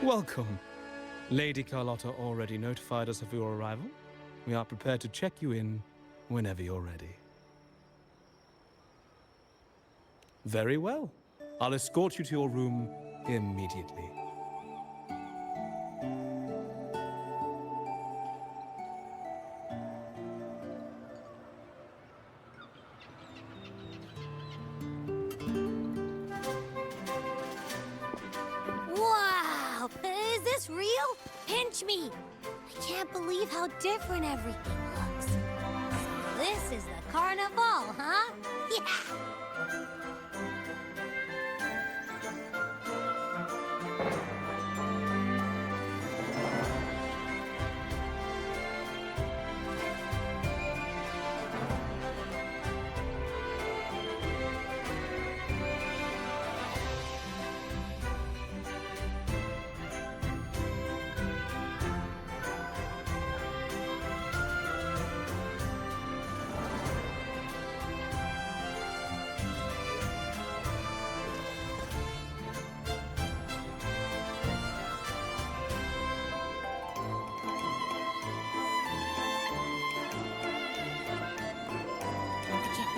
Welcome. Lady Carlotta already notified us of your arrival. We are prepared to check you in whenever you're ready. Very well. I'll escort you to your room immediately. Wow! Is this real? Pinch me! I can't believe how different everything looks. So this is the carnival, huh? Yeah!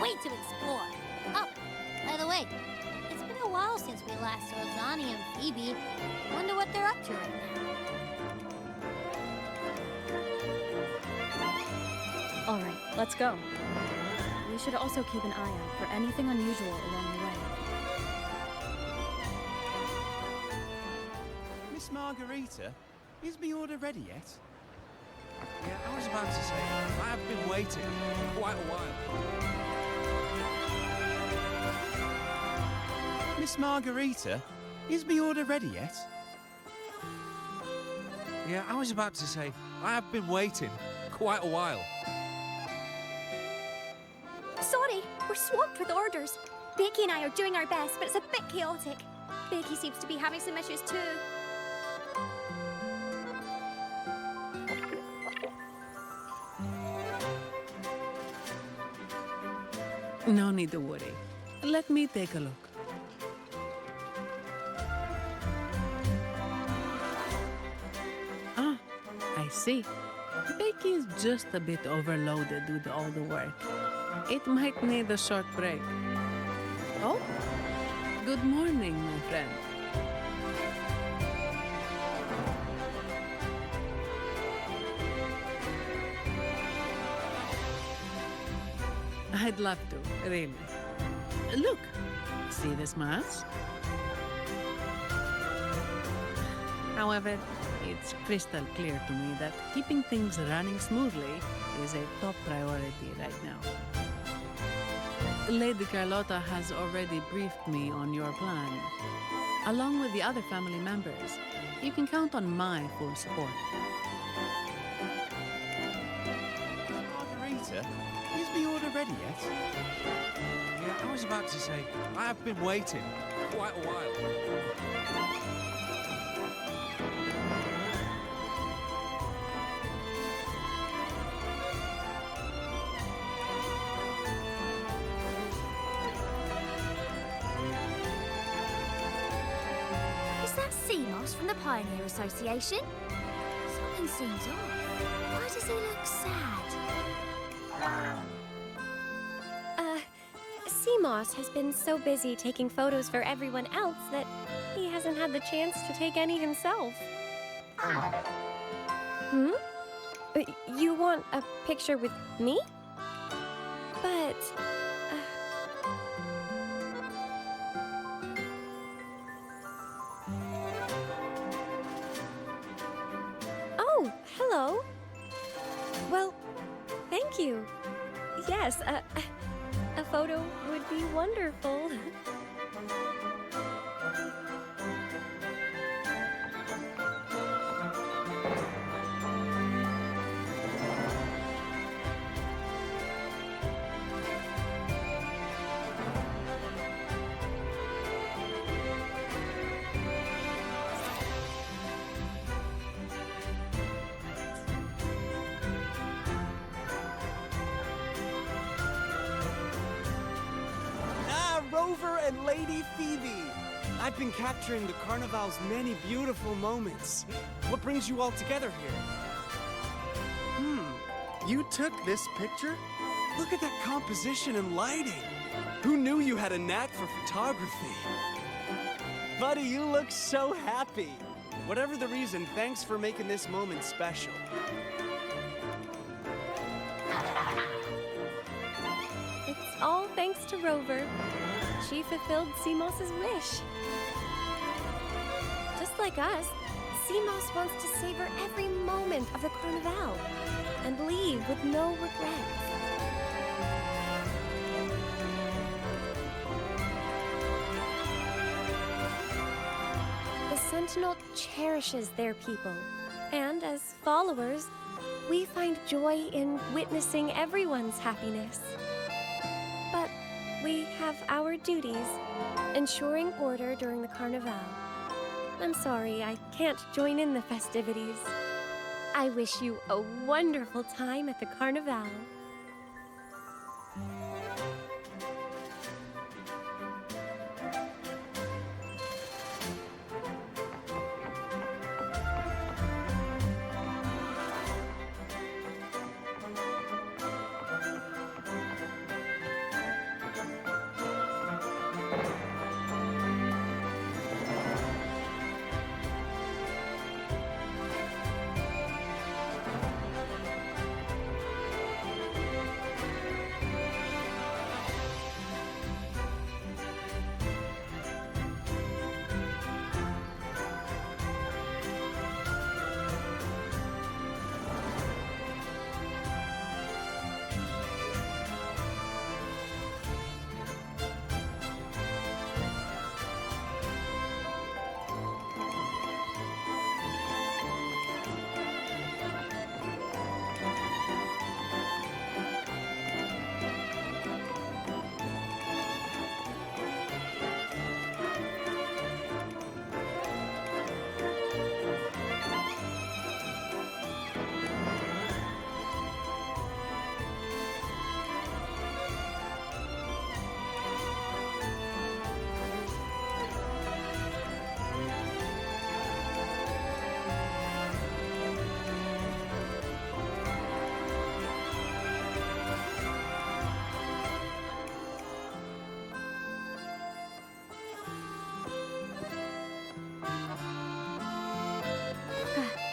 Wait to explore. Oh, by the way, it's been a while since we last saw Zani and Phoebe. Wonder what they're up to right now. All right, let's go. We should also keep an eye out for anything unusual along the way. Miss Margarita, is my order ready yet? Yeah, I was about to say, I have been waiting quite a while. Miss Margarita, is my order ready yet? Yeah, I was about to say, I have been waiting quite a while. Sorry, we're swamped with orders. Becky and I are doing our best, but it's a bit chaotic. Becky seems to be having some issues too. No need to worry. Let me take a look. Ah, I see. Becky is just a bit overloaded with all the work. It might need a short break. Oh, good morning, my friend. I'd love to, really. Look, see this mask? However, it's crystal clear to me that keeping things running smoothly is a top priority right now. Lady Carlotta has already briefed me on your plan. Along with the other family members, you can count on my full support. Margarita, is my order ready yet? Yeah, I was about to say, I have been waiting quite a while. Is that Seamoss from the Pioneer Association? Something seems off. Why does he look sad? Seamoss has been so busy taking photos for everyone else that he hasn't had the chance to take any himself. You want a picture with me? But... Oh, hello. Well, thank you. Yes, a photo would be wonderful. Rover and Lady Phoebe. I've been capturing the Carnival's many beautiful moments. What brings you all together here? You took this picture? Look at that composition and lighting. Who knew you had a knack for photography? Buddy, you look so happy. Whatever the reason, thanks for making this moment special. It's all thanks to Rover. She fulfilled Seamos's wish. Just like us, Seamos wants to savor every moment of the Carnival and leave with no regrets. The Sentinel cherishes their people, and as followers, we find joy in witnessing everyone's happiness. But we have our duties, ensuring order during the Carnival. I'm sorry, I can't join in the festivities. I wish you a wonderful time at the Carnival.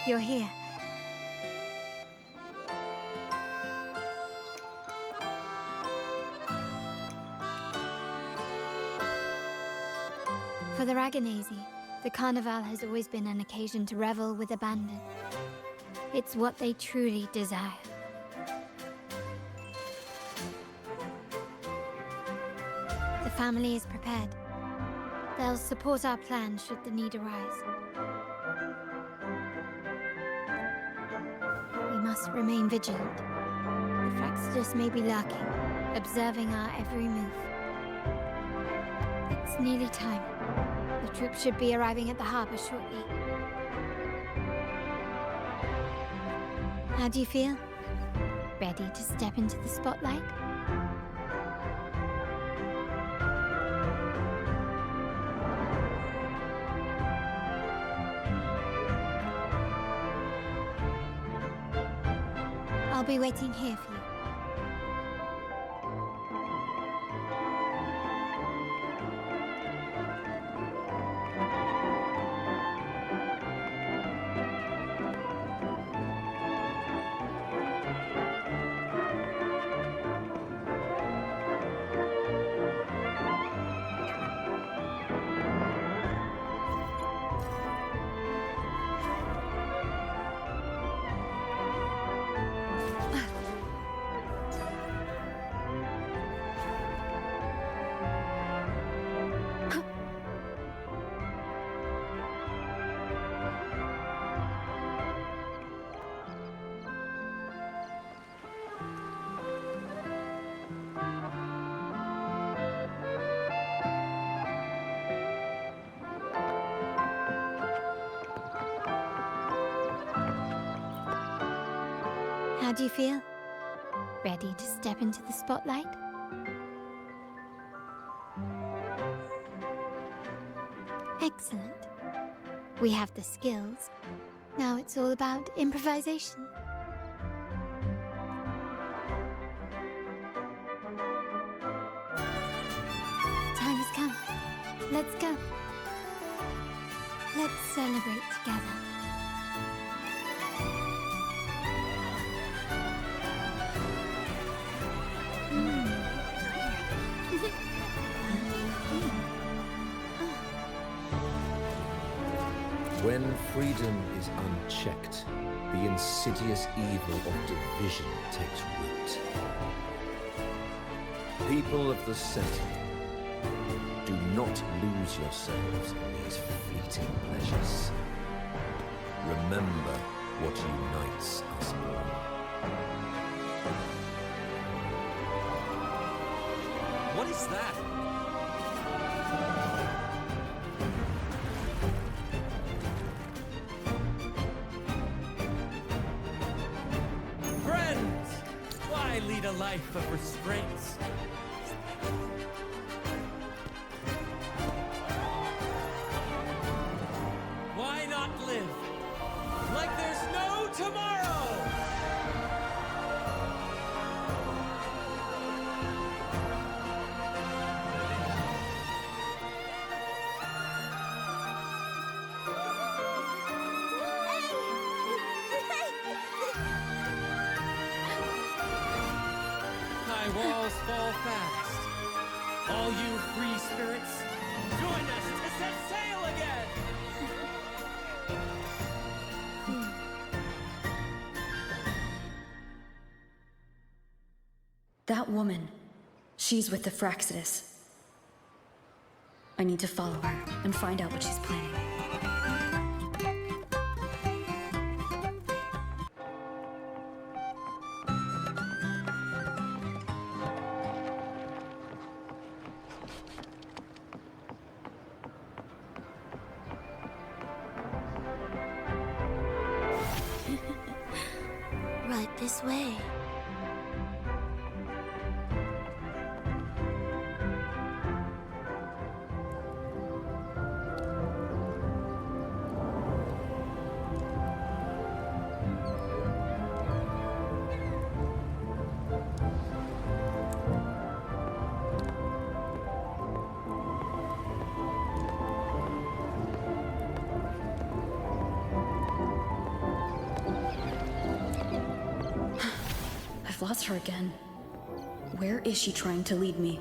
You're here. For the Ragganese, the Carnival has always been an occasion to revel with abandon. It's what they truly desire. The family is prepared. They'll support our plan should the need arise. We must remain vigilant. The Fraxidus may be lurking, observing our every move. It's nearly time. The troops should be arriving at the harbor shortly. How do you feel? Ready to step into the spotlight? I'll be waiting here for you. How do you feel? Ready to step into the spotlight? Excellent. We have the skills. Now it's all about improvisation. Time has come. Let's go. Let's celebrate together. When freedom is unchecked, the insidious evil of division takes root. People of the Sentinel, do not lose yourselves in these fleeting pleasures. Remember what unites us all. What is that? Friends! Why lead a life of restraints? Why not live like there's no tomorrow? High walls fall fast. All you free spirits, join us to set sail again! That woman, she's with the Fraxidus. I need to follow her and find out what she's planning. Right this way. I've lost her again. Where is she trying to lead me?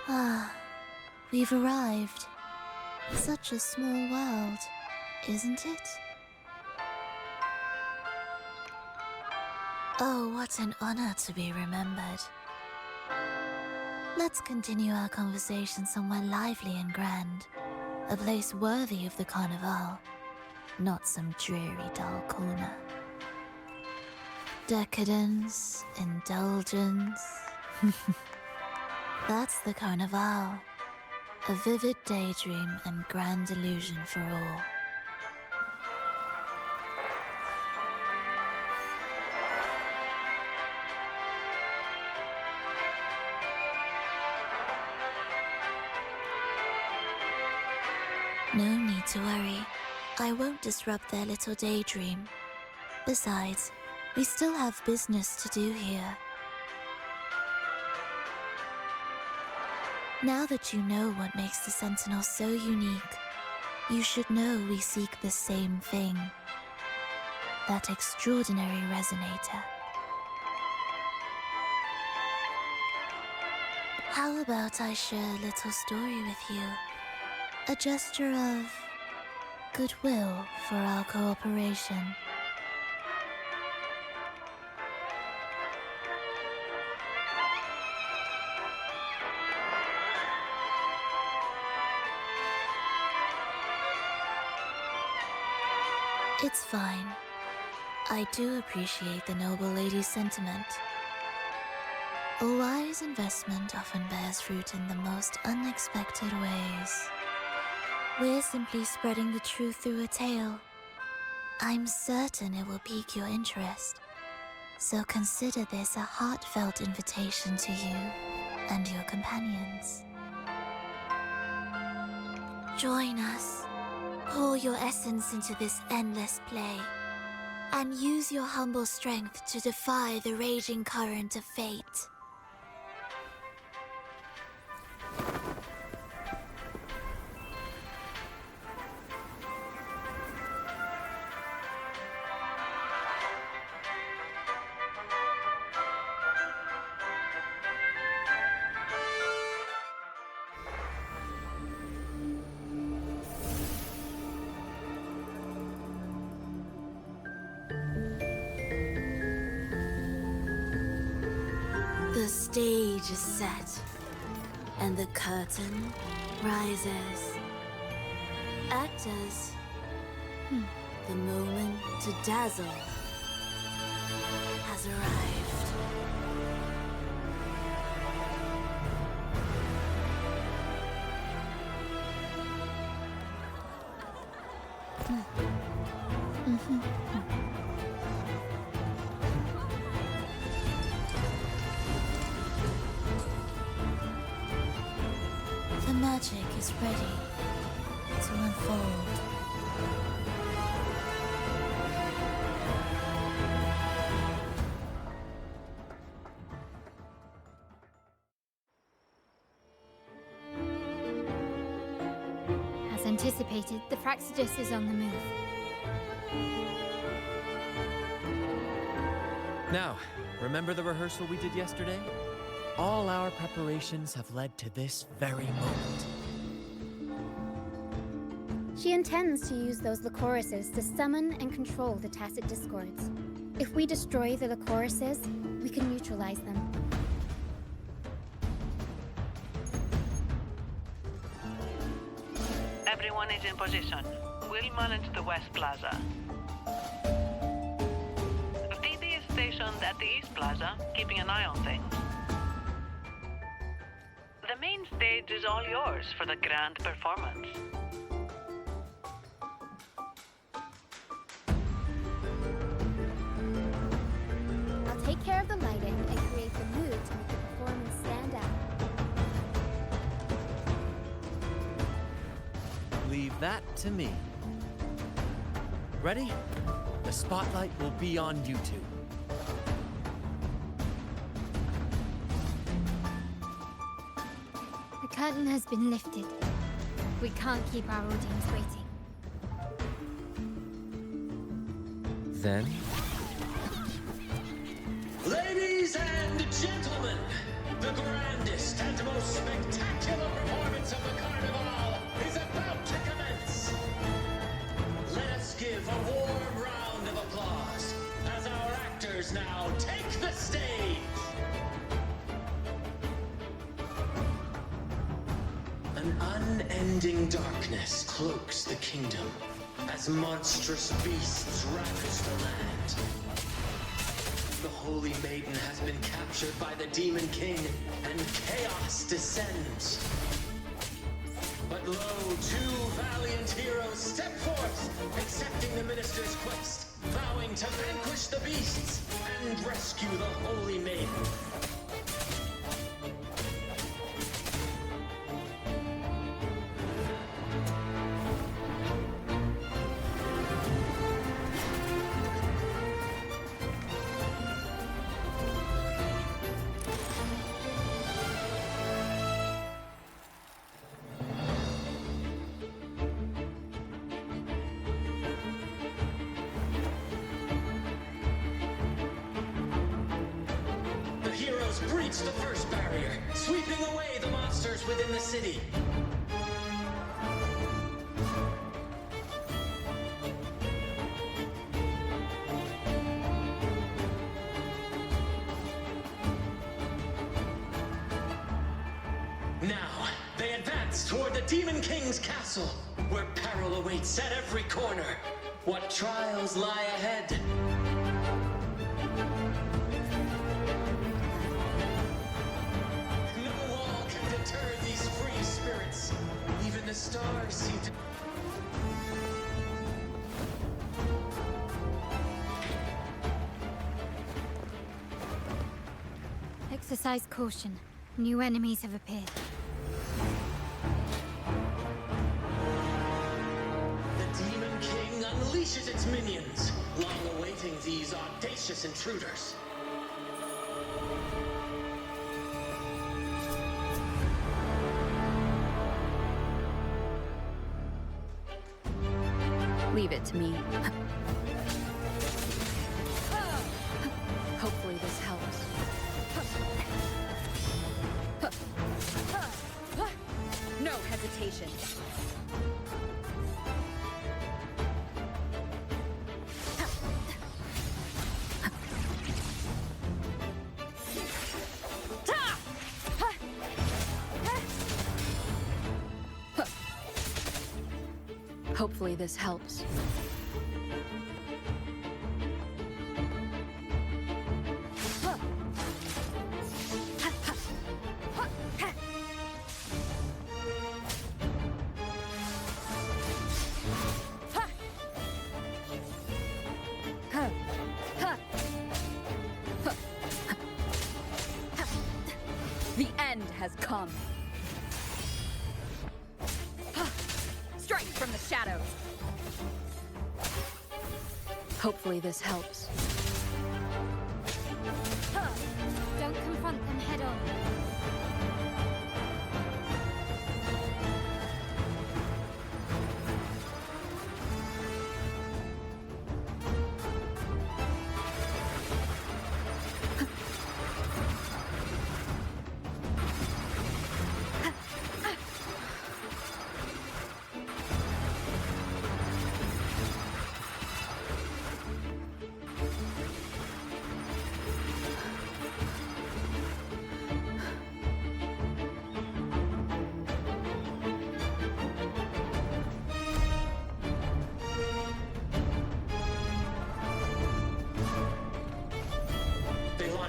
Ah, we've arrived. Such a small world, isn't it? Oh, what an honor to be remembered. Let's continue our conversation somewhere lively and grand. A place worthy of the Carnival, not some dreary, dull corner. Decadence, indulgence. That's the Carnival. A vivid daydream and grand illusion for all. No need to worry. I won't disrupt their little daydream. Besides, we still have business to do here. Now that you know what makes the Sentinel so unique, you should know we seek the same thing. That extraordinary resonator. How about I share a little story with you? A gesture of goodwill for our cooperation. It's fine. I do appreciate the noble lady's sentiment. A wise investment often bears fruit in the most unexpected ways. We're simply spreading the truth through a tale. I'm certain it will pique your interest. So consider this a heartfelt invitation to you and your companions. Join us. Pour your essence into this endless play. And use your humble strength to defy the raging current of fate. The stage is set, and the curtain rises. Actors, the moment to dazzle has arrived. The magic is ready to unfold. As anticipated, the Fraxidus is on the move. Now, remember the rehearsal we did yesterday? All our preparations have led to this very moment. She intends to use those Lycorises to summon and control the Tacit Discords. If we destroy the Lycorises, we can neutralize them. Everyone is in position. We'll manage the West Plaza. Phoebe is stationed at the East Plaza, keeping an eye on things. The main stage is all yours for the grand performance. I'll take care of the lighting and create the mood to make the performance stand out. Leave that to me. Ready? The spotlight will be on you two. The curtain has been lifted. We can't keep our audience waiting. Then? Ladies and gentlemen, the grandest and most spectacular performance of the Carnival is about to commence. Let us give a warm round of applause as our actors now take the stage. An unending darkness cloaks the kingdom as monstrous beasts ravage the land. The Holy Maiden has been captured by the Demon King, and chaos descends. But lo, two valiant heroes step forth, accepting the minister's quest, vowing to vanquish the beasts and rescue the Holy Maiden. Breach the first barrier, sweeping away the monsters within the city. Now, they advance toward the Demon King's castle, where peril awaits at every corner. what trials lie ahead. No wall can deter these free spirits. Even the stars seem to... Exercise caution. New enemies have appeared. The Demon King unleashes its minions, long awaiting these audacious intruders. Leave it to me. Hopefully this helps. No hesitation. Hopefully this helps. The end has come. Strike from the shadows. Hopefully this helps. Don't confront them head on.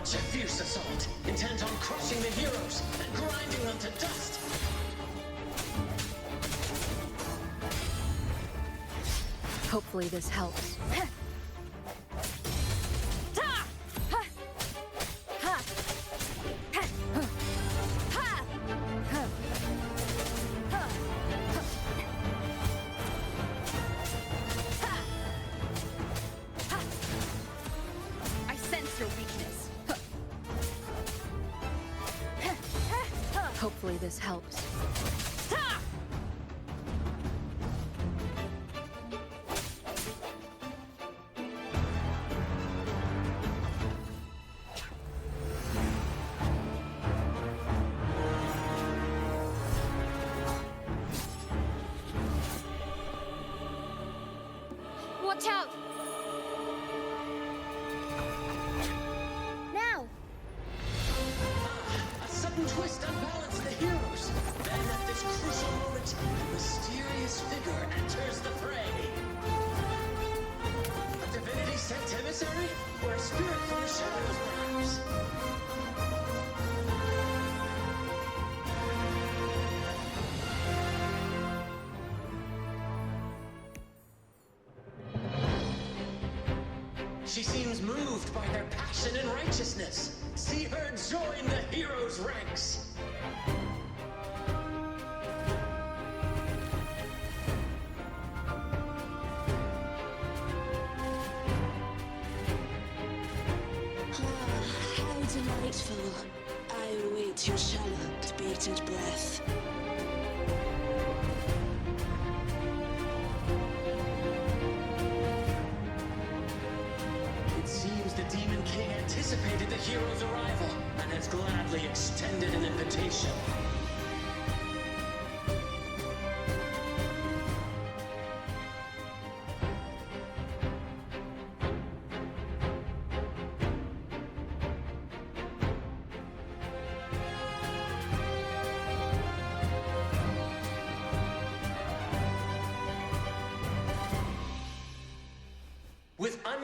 A fierce assault, intent on crushing the heroes and grinding them to dust. Hopefully this helps. I sense your weakness. Hopefully this helps. Watch out! Now! A sudden twist unbalanced the heroes. Then at this crucial moment, a mysterious figure enters the fray. A divinity sent emissary? Or a spirit from the shadows, perhaps? She seems moved by their passion and righteousness. See her join the heroes' ranks. How delightful. I await your shallow, bated breath. It seems the Demon King anticipated the hero's arrival and has gladly extended an invitation.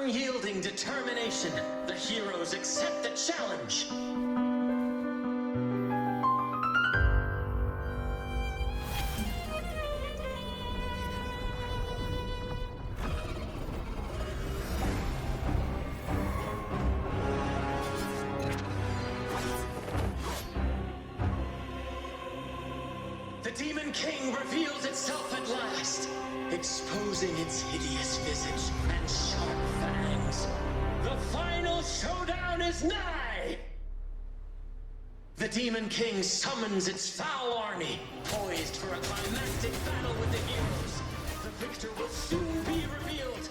unyielding determination, the heroes accept the challenge. The Demon King reveals itself at last, exposing its hideous visage and sharp fangs. The final showdown is nigh! The Demon King summons its foul army, poised for a climactic battle with the heroes. The victor will soon be revealed.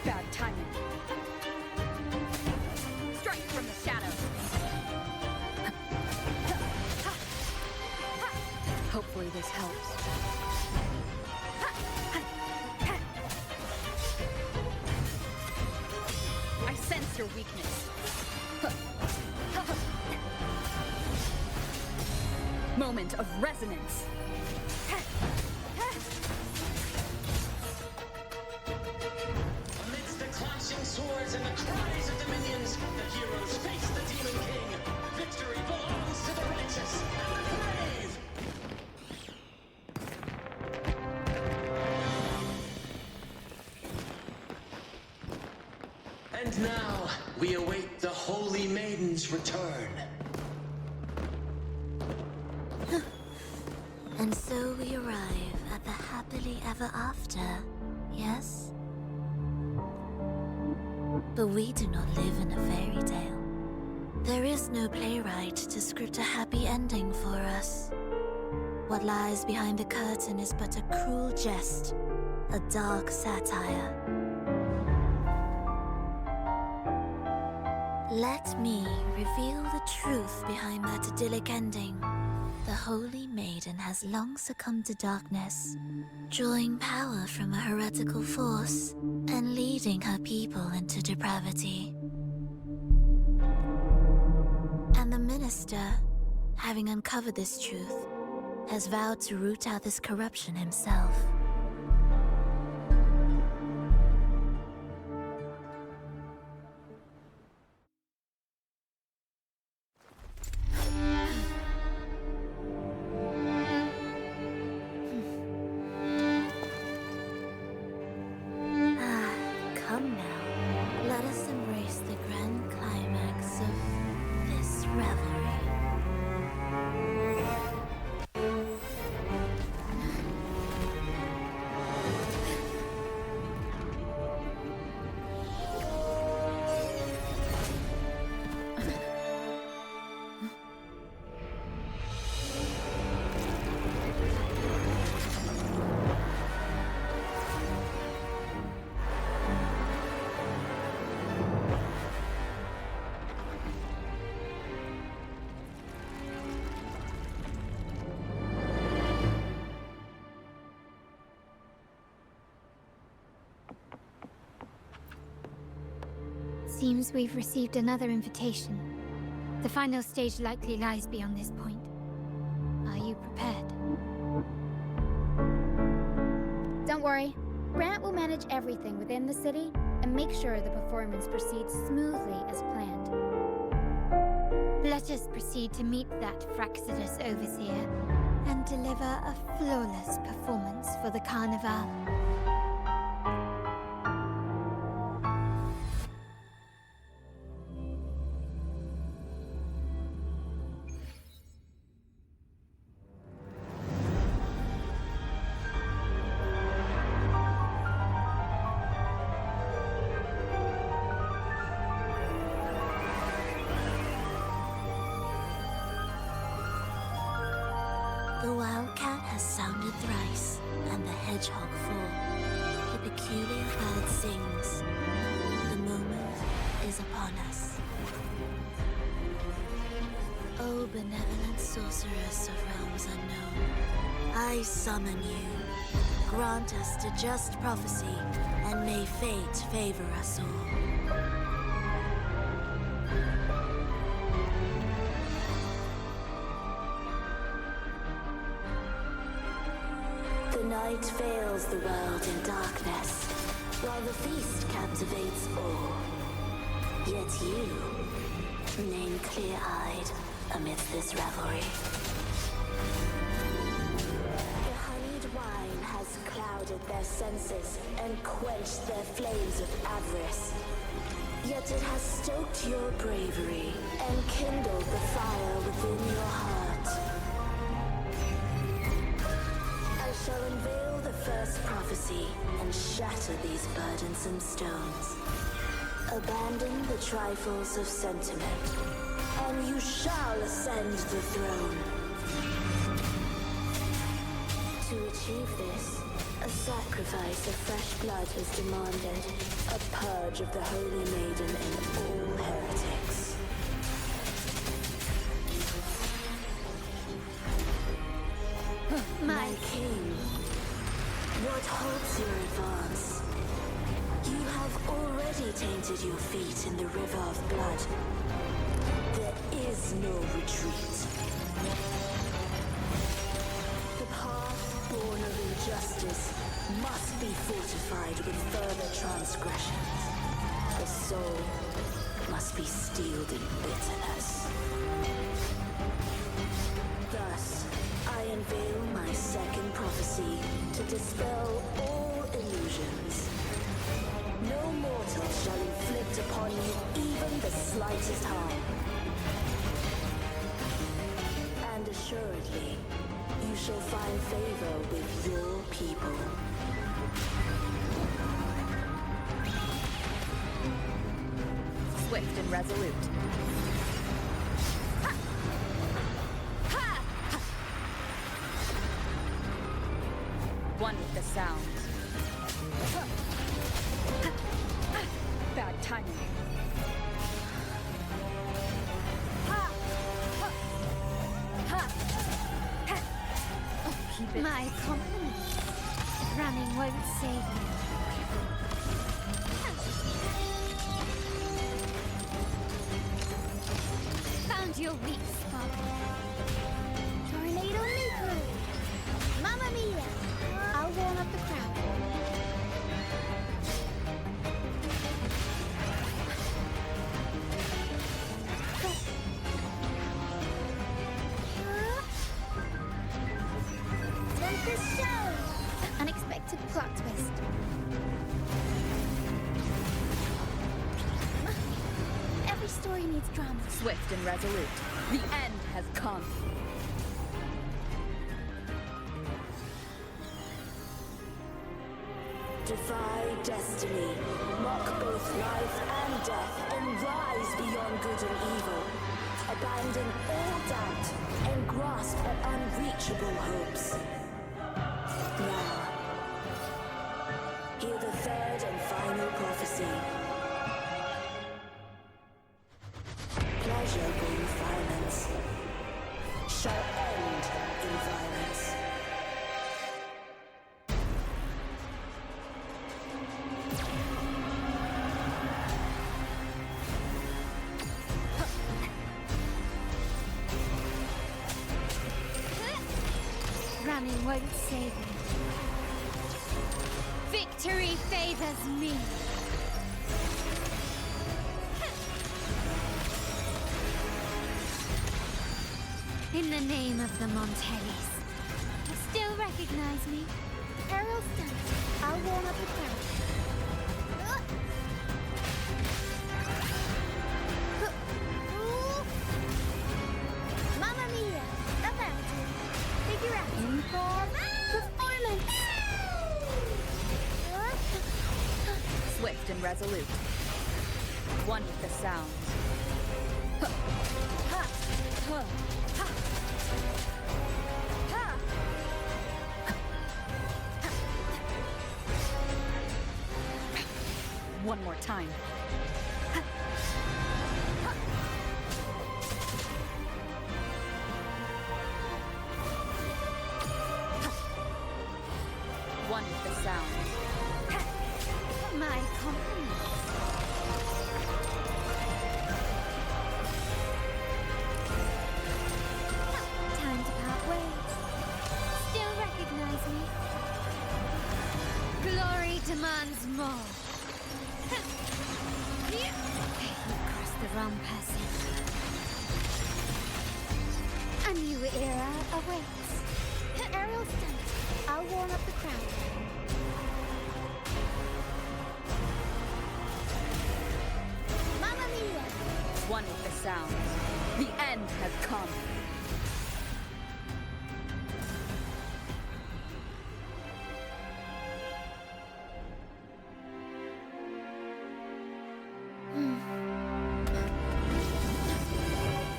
Bad timing. Strike from the shadows. Hopefully this helps. I sense your weakness. Moment of resonance. Amidst the clashing swords and the cries of the minions, the heroes face the Demon King. Victory belongs to the righteous and the brave! And now, we await the Holy Maiden's return. And so we arrive at the happily ever after, yes? But we do not live in a fairy tale. There is no playwright to script a happy ending for us. What lies behind the curtain is but a cruel jest, a dark satire. Let me reveal the truth behind that idyllic ending. The Holy Maiden has long succumbed to darkness, drawing power from a heretical force and leading her people into depravity. And the minister, having uncovered this truth, has vowed to root out this corruption himself. Come now, let us embrace the grand climax of this revelry. Seems we've received another invitation. The final stage likely lies beyond this point. Are you prepared? Don't worry. Grant will manage everything within the city and make sure the performance proceeds smoothly as planned. Let us proceed to meet that Fraxidus overseer and deliver a flawless performance for the Carnival. The wildcat has sounded thrice, and the hedgehog four. The peculiar bird sings. The moment is upon us. O benevolent sorceress of realms unknown, I summon you. Grant us the just prophecy, and may fate favor us all. night veils the world in darkness, while the feast captivates all. Yet you remain clear-eyed amidst this revelry. The honeyed wine has clouded their senses and quenched their flames of avarice. Yet it has stoked your bravery and kindled the fire within your heart. I shall unveil the first prophecy and shatter these burdensome stones. Abandon the trifles of sentiment, and you shall ascend the throne. To achieve this, a sacrifice of fresh blood is demanded, a purge of the holy maiden and all heretics. My king, what halts your advance? You have already tainted your feet in the river of blood. There is no retreat. The path born of injustice must be fortified with further transgressions. The soul must be steeled in bitterness. Thus, I unveil my second prophecy to dispel all illusions. No mortal shall inflict upon you even the slightest harm. And assuredly, you shall find favor with your people. Swift and resolute. Ha! Ha! Ha! One with the sound. Ha! Ha! Ha! Bad timing. Ha! Ha! Ha! Ha! Oh, keep it. My compliments. Running won't save me. Found your weak spot. Tornado Nuclear! Mamma Mia! I'll warm up the crowd. Tempest show! Unexpected plot twist. Every story needs drama. Swift and resolute. The end has come. Defy destiny, mock both life and death, and rise beyond good and evil. Abandon all doubt and grasp at unreachable hopes. Now, hear the third and final prophecy. Pleasure brings violence, shall end in violence. Running won't save me. Victory favors me. In the name of the Montellis, you still recognize me? Aerial stunt. I'll warm up the crowd. Mamma Mia! About it. Figure out. Inform performance. Swift and resolute. One with the sound. Ha! Ha! Ha! Ha! Ha! One more time. Ha! Ha! Ha! One with the sound. Ha! My compliments. Time to part ways. Still recognize me? demands more. You crossed the wrong passage. A new era awaits. Aerial stunt. I'll warm up the crowd. Mamma mia! One with the sound. The end has come.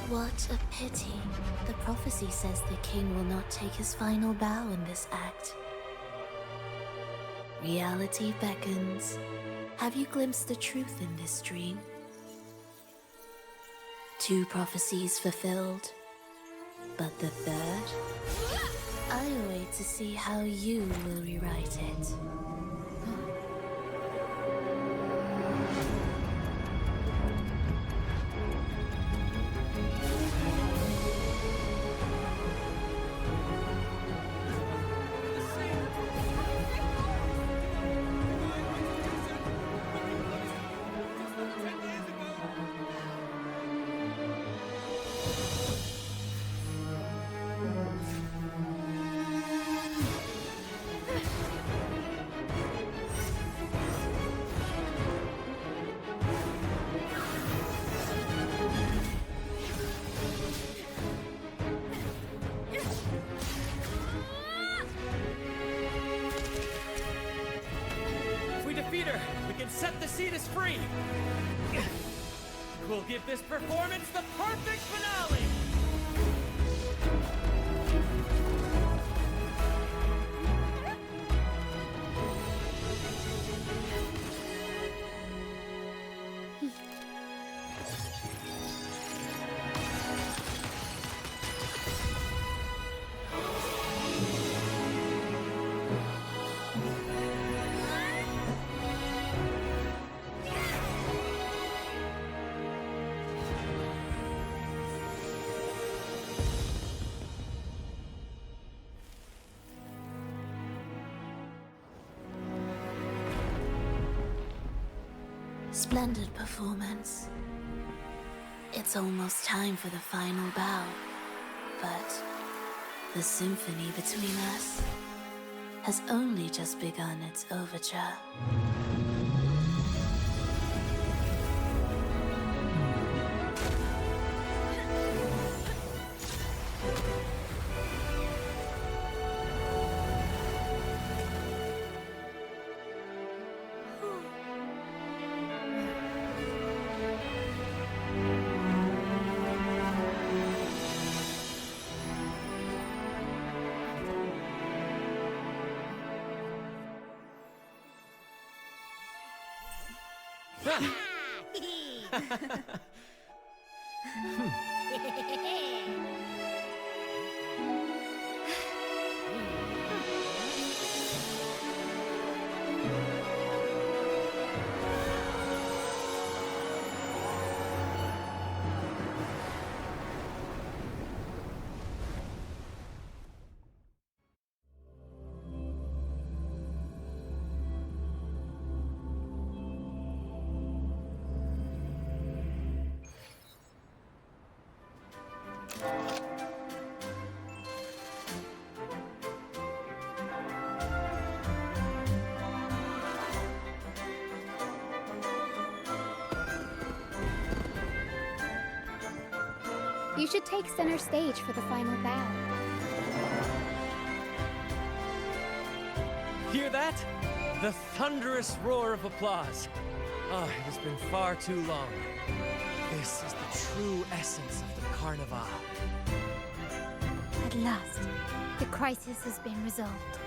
What a pity. The prophecy says the king will not take his final bow in this act. Reality beckons. Have you glimpsed the truth in this dream? 2 prophecies fulfilled, but the third? I wait to see how you will rewrite it. Set the Cetus free! We'll give this performance the perfect finale! Splendid performance. It's almost time for the final bow, but the symphony between us has only just begun its overture. You should take center stage for the final bow. Hear that? The thunderous roar of applause. Oh, it has been far too long. This is the true essence of the Carnival. At last, the crisis has been resolved.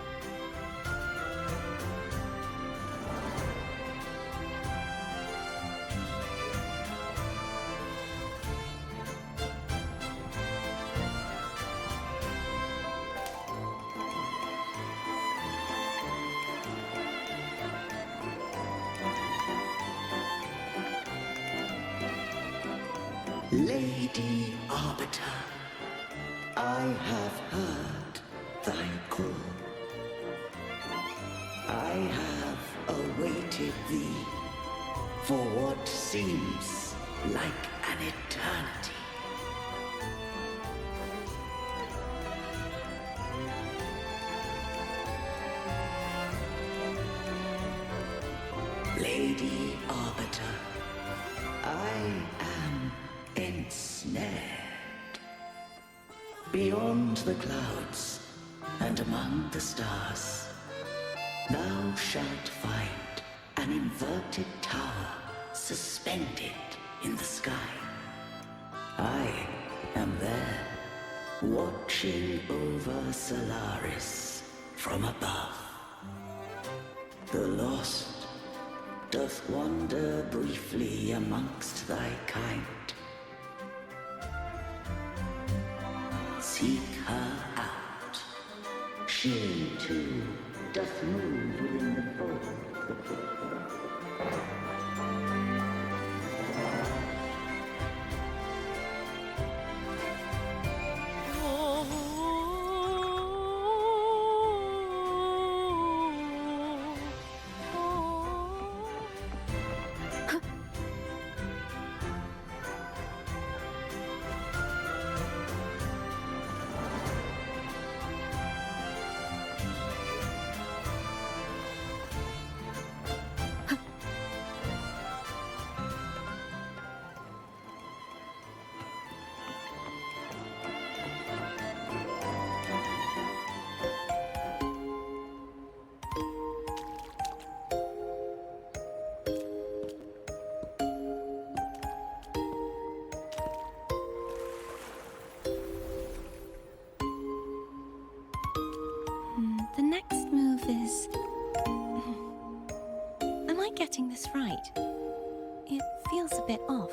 Lady Arbiter, I have heard thy call. I have awaited thee for what seems like an eternity. Lady Arbiter, I am ensnared. Beyond the clouds and among the stars, thou shalt find an inverted tower suspended in the sky. I am there, watching over Solaris from above. The lost doth wander briefly amongst thy kind. Seek her out. She too doth move within the fold. The next move is... Am I getting this right? It feels a bit off.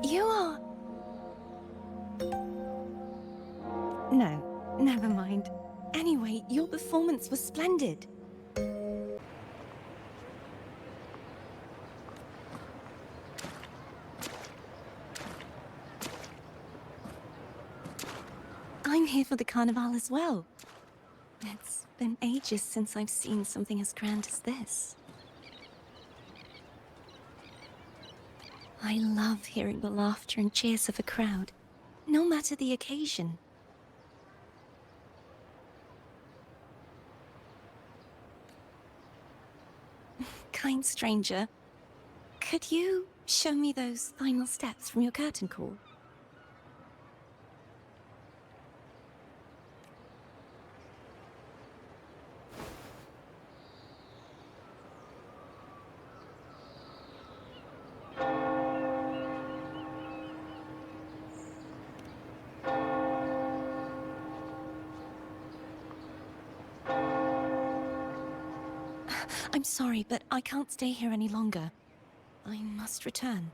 You are... No, never mind. Anyway, your performance was splendid. I'm here for the carnival as well. It's been ages since I've seen something as grand as this. I love hearing the laughter and cheers of a crowd, no matter the occasion. Kind stranger, could you show me those final steps from your curtain call? I'm sorry, but I can't stay here any longer. I must return.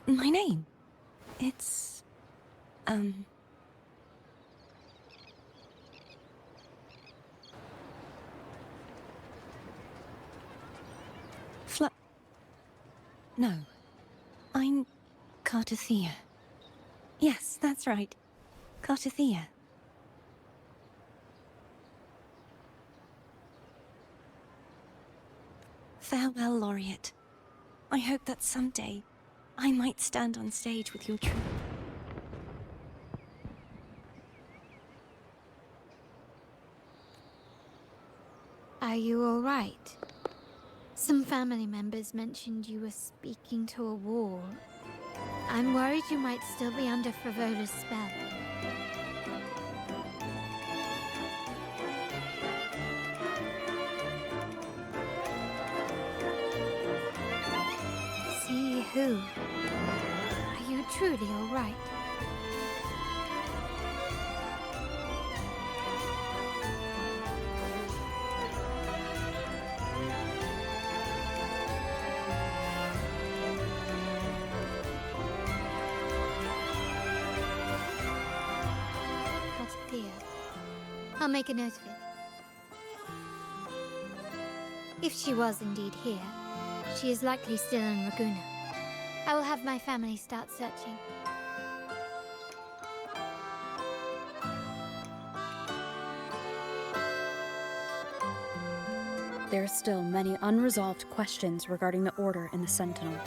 My name? It's... No. I'm Cartothea. Yes, that's right. Cartothea. Farewell, Laureate. I hope that someday I might stand on stage with your troupe. Are you all right? Some family members mentioned you were speaking to a wall. I'm worried you might still be under Frivola's spell. See who? Are you truly all right? I'll make a note of it. If she was indeed here, She is likely still in Raguna. I will have my family start searching. There are still many unresolved questions regarding the Order and the Sentinel.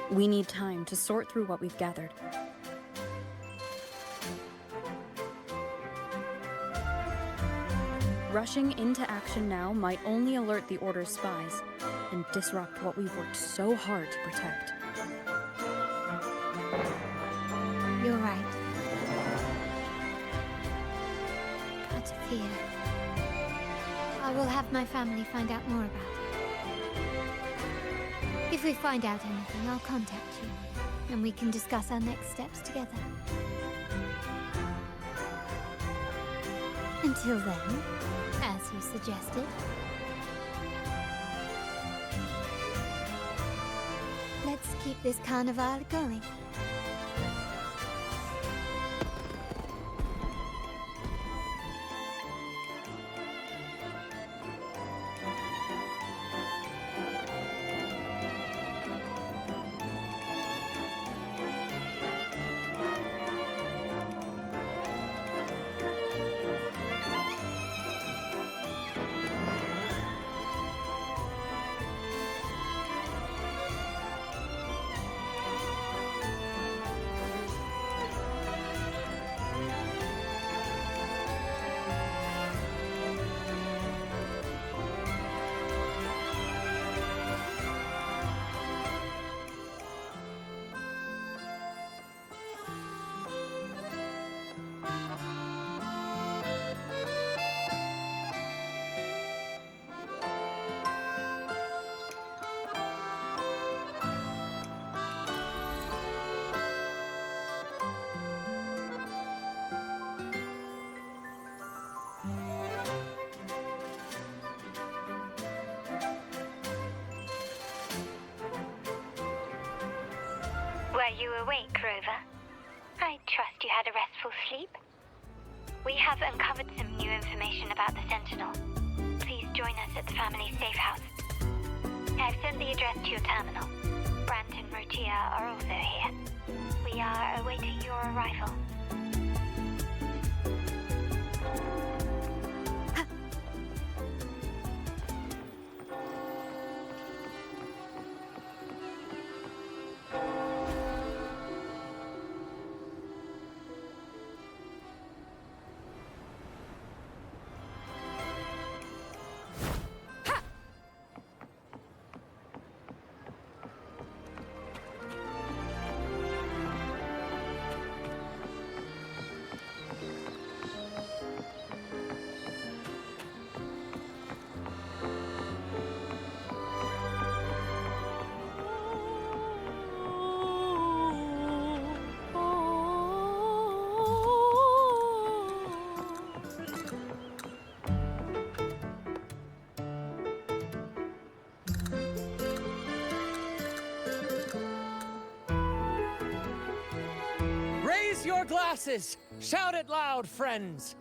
We need time to sort through what we've gathered. Rushing into action now might only alert the Order's spies and disrupt what we've worked so hard to protect. You're right. But fear. I will have my family find out more about it. If we find out anything, I'll contact you, and we can discuss our next steps together. Until then, as you suggested, let's keep this carnival going. Were you awake, Rover? I trust you had a restful sleep. We have uncovered some new information about the Sentinel. Please join us at the family safe house. I've sent the address to your terminal. Brant and Rotia are also here. We are awaiting your arrival. Raise your glasses! Shout it loud, friends!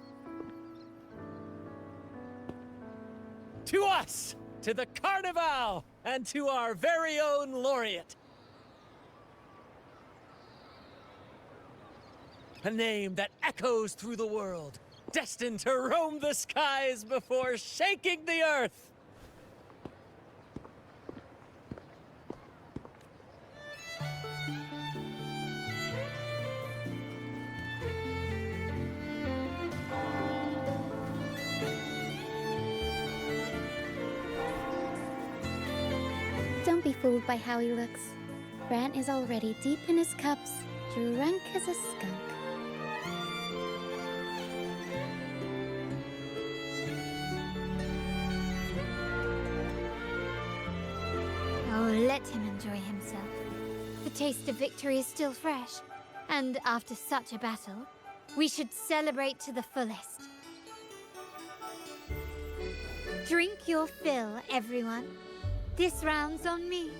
To us! To the Carnival! And to our very own laureate! A name that echoes through the world, destined to roam the skies before shaking the earth! Don't be fooled by how he looks. Brant is already deep in his cups, drunk as a skunk. Oh, let him enjoy himself. The taste of victory is still fresh, and after such a battle, we should celebrate to the fullest. Drink your fill, everyone. This round's on me.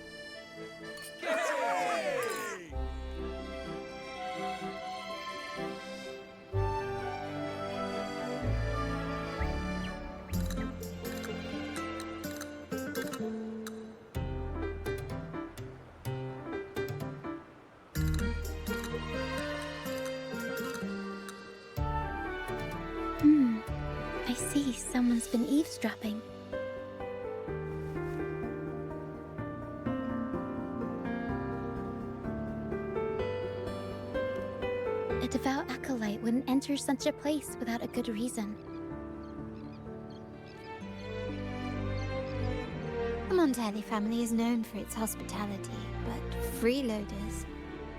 see someone's been eavesdropping. A devout acolyte wouldn't enter such a place without a good reason. The Montelli family is known for its hospitality, but freeloaders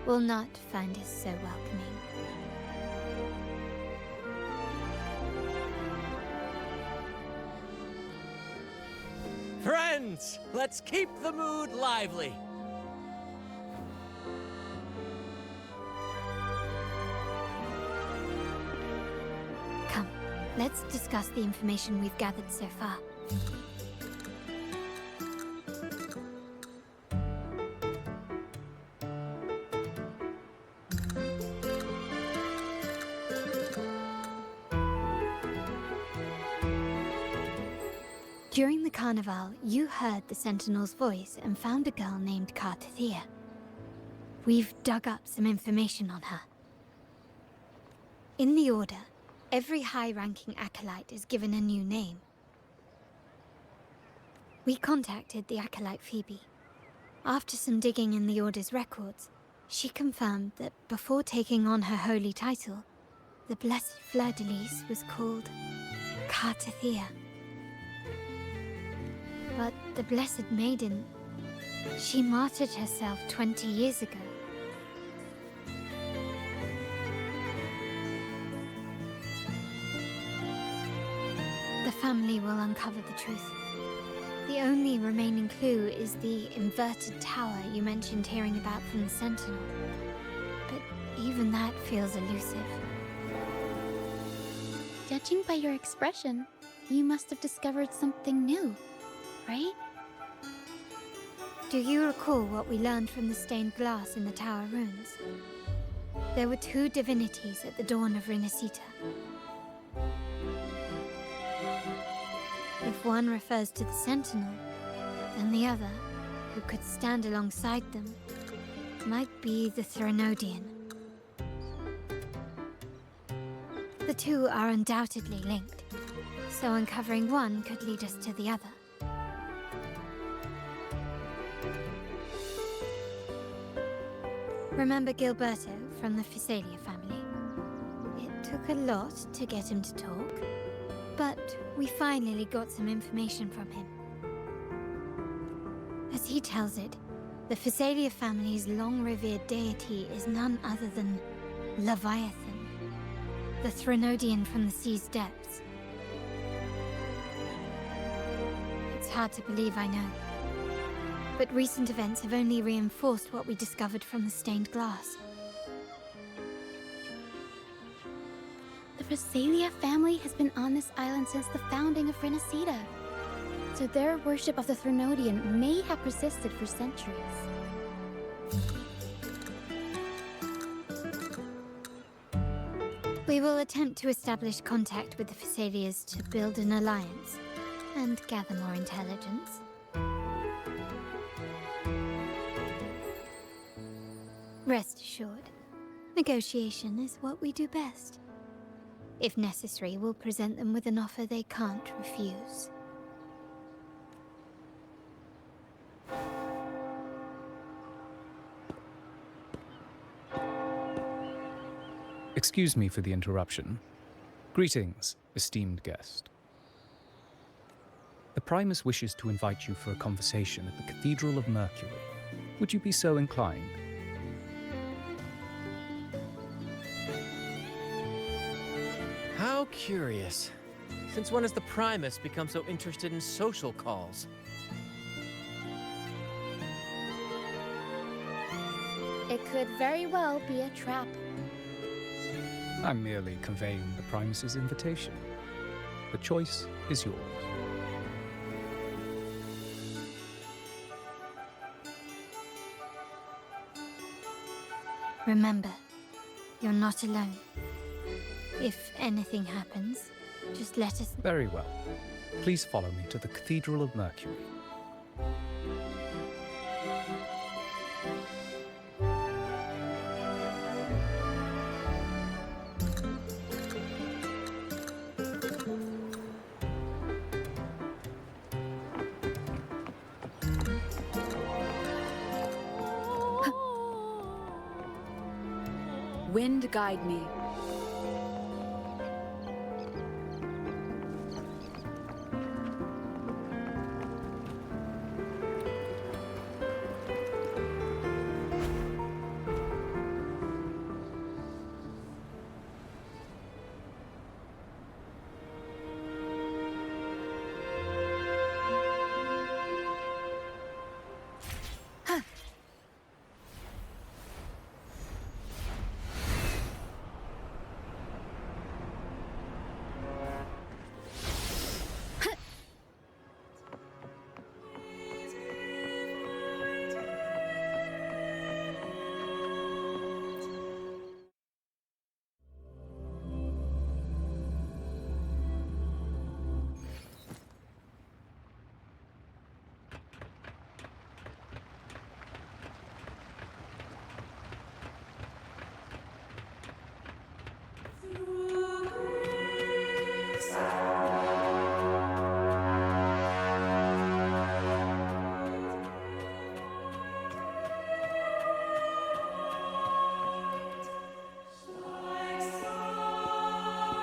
will not find us so welcoming. Friends, let's keep the mood lively. Come, let's discuss the information we've gathered so far. During the carnival, you heard the Sentinel's voice and found a girl named Cartathea. We've dug up some information on her. In the Order, every high-ranking acolyte is given a new name. We contacted the acolyte Phoebe. After some digging in the Order's records, she confirmed that before taking on her holy title, the Blessed Fleur-de-Lis was called Cartathea. But the Blessed Maiden, she martyred herself 20 years ago. The family will uncover the truth. The only remaining clue is the inverted tower you mentioned hearing about from the Sentinel. But even that feels elusive. Judging by your expression, you must have discovered something new, right? Do you recall what we learned from the stained glass in the tower ruins? There were two divinities at the dawn of Rinascita. If one refers to the Sentinel, then the other, who could stand alongside them, might be the Threnodian. The two are undoubtedly linked, so uncovering one could lead us to the other. Remember Gilberto from the Physalia family? It took a lot to get him to talk, but we finally got some information from him. As he tells it, the Physalia family's long-revered deity is none other than Leviathan, the Threnodian from the sea's depths. It's hard to believe, I know. But recent events have only reinforced what we discovered from the stained glass. The Physalia family has been on this island since the founding of Rinascita, so their worship of the Threnodian may have persisted for centuries. We will attempt to establish contact with the Physalias to build an alliance and gather more intelligence. Rest assured, negotiation is what we do best. If necessary, we'll present them with an offer they can't refuse. Excuse me for the interruption. Greetings, esteemed guest. The Primus wishes to invite you for a conversation at the Cathedral of Mercury. Would you be so inclined? How curious. Since when has the Primus become so interested in social calls? It could very well be a trap. I'm merely conveying the Primus's invitation. The choice is yours. Remember, you're not alone. If anything happens, just let us... Very well. Please follow me to the Cathedral of Mercury. Wind guide me.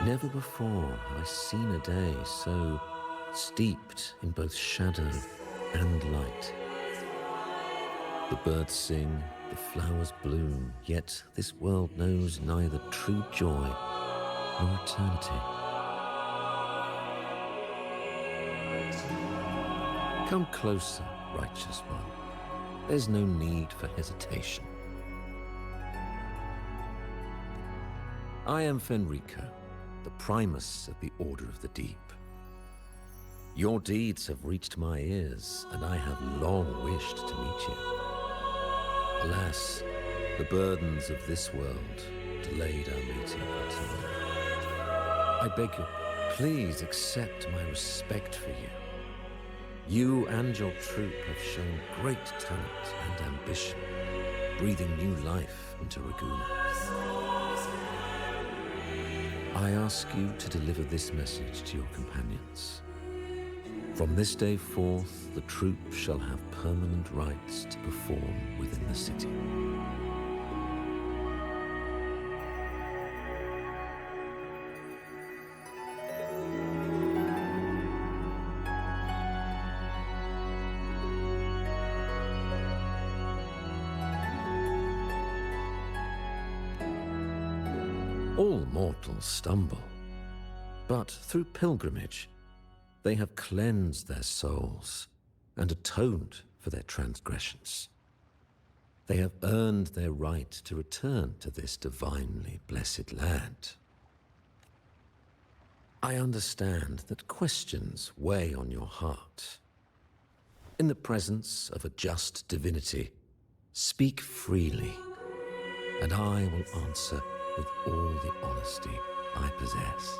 Never before have I seen a day so steeped in both shadow and light. The birds sing, the flowers bloom, yet this world knows neither true joy nor eternity. Come closer, righteous one. There's no need for hesitation. I am Fenrico, the Primus of the Order of the Deep. Your deeds have reached my ears, and I have long wished to meet you. Alas, the burdens of this world delayed our meeting until now. I beg you, please accept my respect for you. You and your troop have shown great talent and ambition, breathing new life into Raguna. I ask you to deliver this message to your companions. From this day forth, the troop shall have permanent rights to perform within the city. All mortals stumble, but through pilgrimage, they have cleansed their souls and atoned for their transgressions. They have earned their right to return to this divinely blessed land. I understand that questions weigh on your heart. In the presence of a just divinity, speak freely, and I will answer with all the honesty I possess.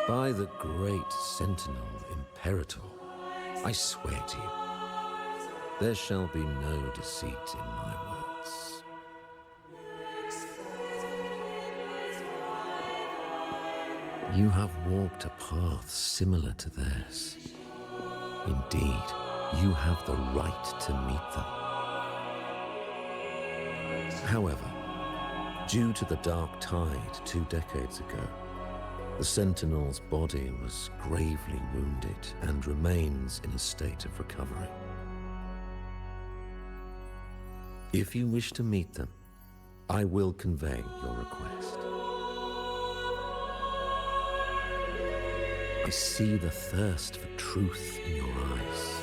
By the great Sentinel Imperator, I swear to you, there shall be no deceit in my words. You have walked a path similar to theirs. Indeed, you have the right to meet them. However, due to the Dark Tide 2 decades ago, the Sentinel's body was gravely wounded and remains in a state of recovery. If you wish to meet them, I will convey your request. I see the thirst for truth in your eyes.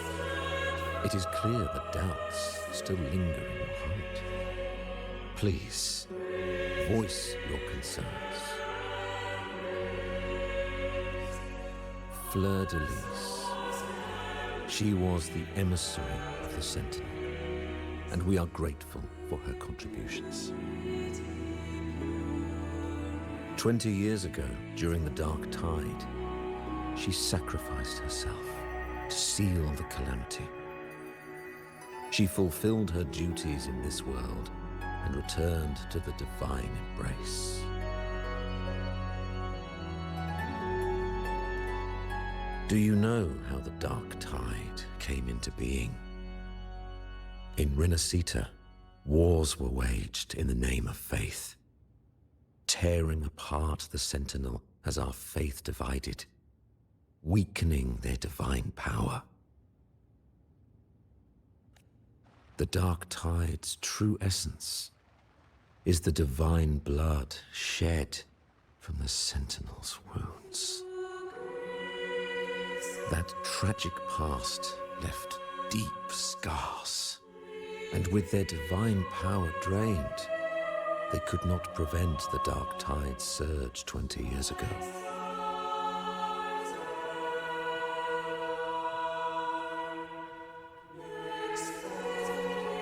It is clear that doubts still linger in your heart. Please, voice your concerns. Fleur de Lis. She was the emissary of the Sentinel, and we are grateful for her contributions. 20 years ago, during the Dark Tide, she sacrificed herself to seal the calamity. She fulfilled her duties in this world and returned to the divine embrace. Do you know how the Dark Tide came into being? In Renacita, wars were waged in the name of faith, tearing apart the Sentinel as our faith divided, weakening their divine power. The Dark Tide's true essence is the divine blood shed from the Sentinel's wounds. That tragic past left deep scars, and with their divine power drained, they could not prevent the Dark Tide's surge 20 years ago.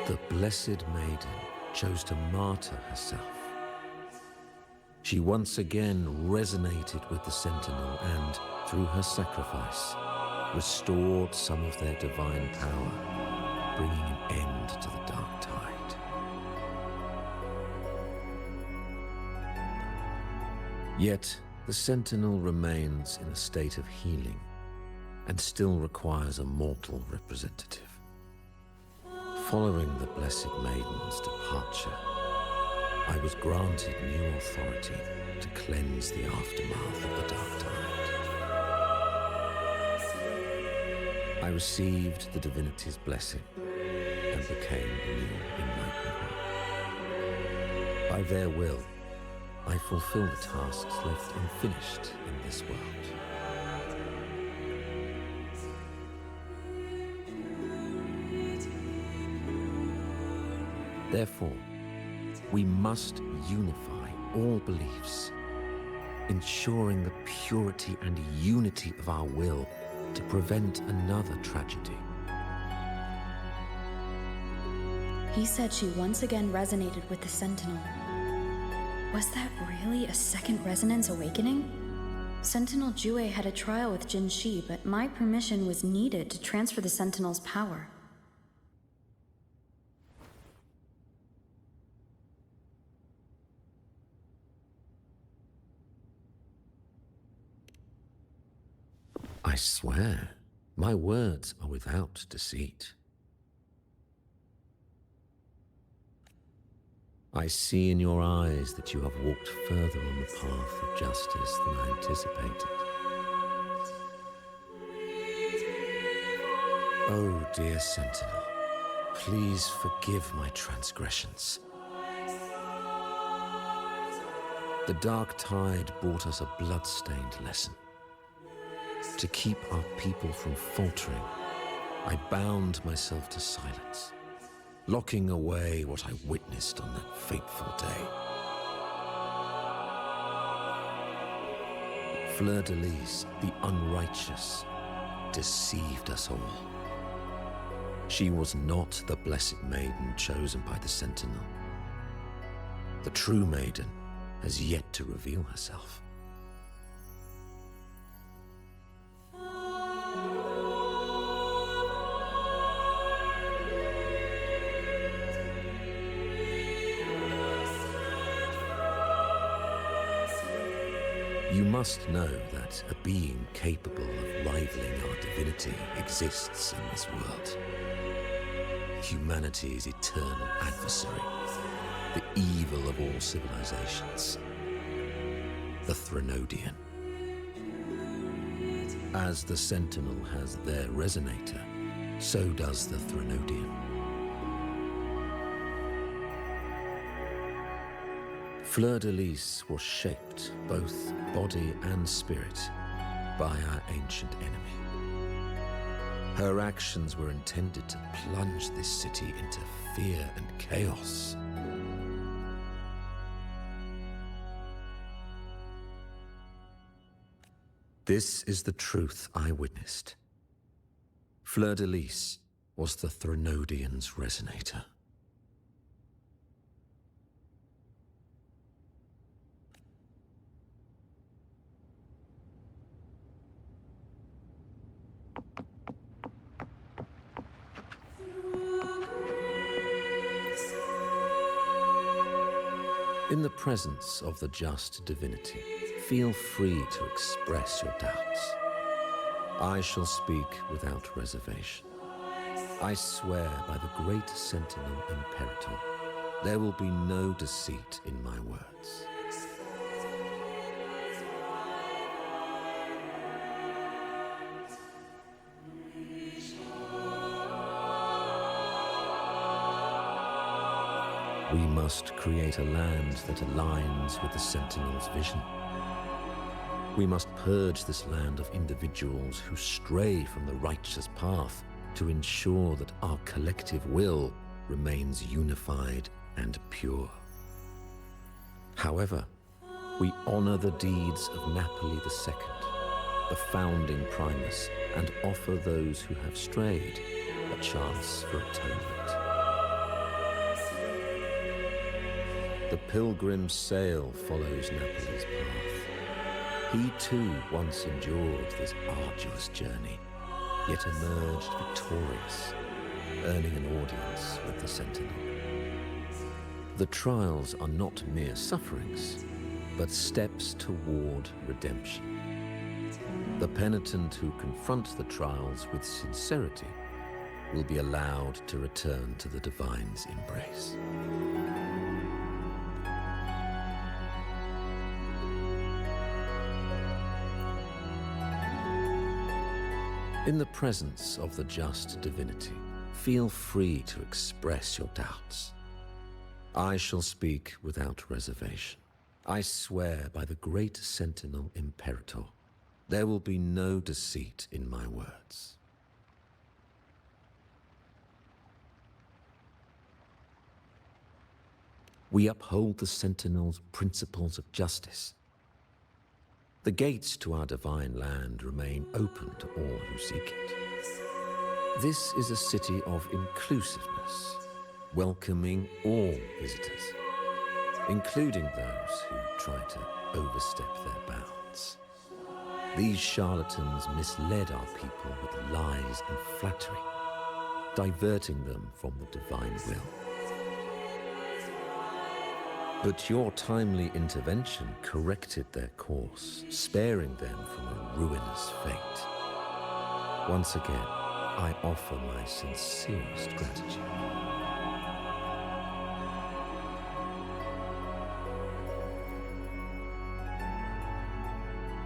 The Blessed Maiden chose to martyr herself. She once again resonated with the Sentinel and, through her sacrifice, restored some of their divine power, bringing an end to the Dark Tide. Yet, the Sentinel remains in a state of healing and still requires a mortal representative. Following the Blessed Maiden's departure, I was granted new authority to cleanse the aftermath of the Dark Tide. I received the divinity's blessing and became a new enlightened one. By their will, I fulfill the tasks left unfinished in this world. Therefore, we must unify all beliefs, ensuring the purity and unity of our will to prevent another tragedy. He said she once again resonated with the Sentinel. Was that really a second resonance awakening? Sentinel Jue had a trial with Jin Shi, but my permission was needed to transfer the Sentinel's power. I swear, my words are without deceit. I see in your eyes that you have walked further on the path of justice than I anticipated. Oh, dear Sentinel, please forgive my transgressions. The Dark Tide brought us a blood-stained lesson. To keep our people from faltering, I bound myself to silence, locking away what I witnessed on that fateful day. Fleur-de-Lis, the unrighteous, deceived us all. She was not the Blessed Maiden chosen by the Sentinel. The true maiden has yet to reveal herself. You must know that a being capable of rivaling our divinity exists in this world. Humanity's eternal adversary, the evil of all civilizations, the Threnodian. As the Sentinel has their resonator, so does the Threnodian. Fleur-de-Lis was shaped, both body and spirit, by our ancient enemy. Her actions were intended to plunge this city into fear and chaos. This is the truth I witnessed. Fleur-de-Lis was the Threnodian's resonator. In the presence of the just divinity, feel free to express your doubts. I shall speak without reservation. I swear by the great Sentinel Imperator, there will be no deceit in my words. We must create a land that aligns with the Sentinel's vision. We must purge this land of individuals who stray from the righteous path to ensure that our collective will remains unified and pure. However, we honor the deeds of Napoli II, the founding Primus, and offer those who have strayed a chance for atonement. The pilgrim's sail follows Napoli's path. He too once endured this arduous journey, yet emerged victorious, earning an audience with the Sentinel. The trials are not mere sufferings, but steps toward redemption. The penitent who confront the trials with sincerity will be allowed to return to the Divine's embrace. In the presence of the just divinity, feel free to express your doubts. I shall speak without reservation. I swear by the great Sentinel Imperator, there will be no deceit in my words. We uphold the Sentinel's principles of justice. The gates to our divine land remain open to all who seek it. This is a city of inclusiveness, welcoming all visitors, including those who try to overstep their bounds. These charlatans misled our people with lies and flattery, diverting them from the divine will. But your timely intervention corrected their course, sparing them from a ruinous fate. Once again, I offer my sincerest gratitude.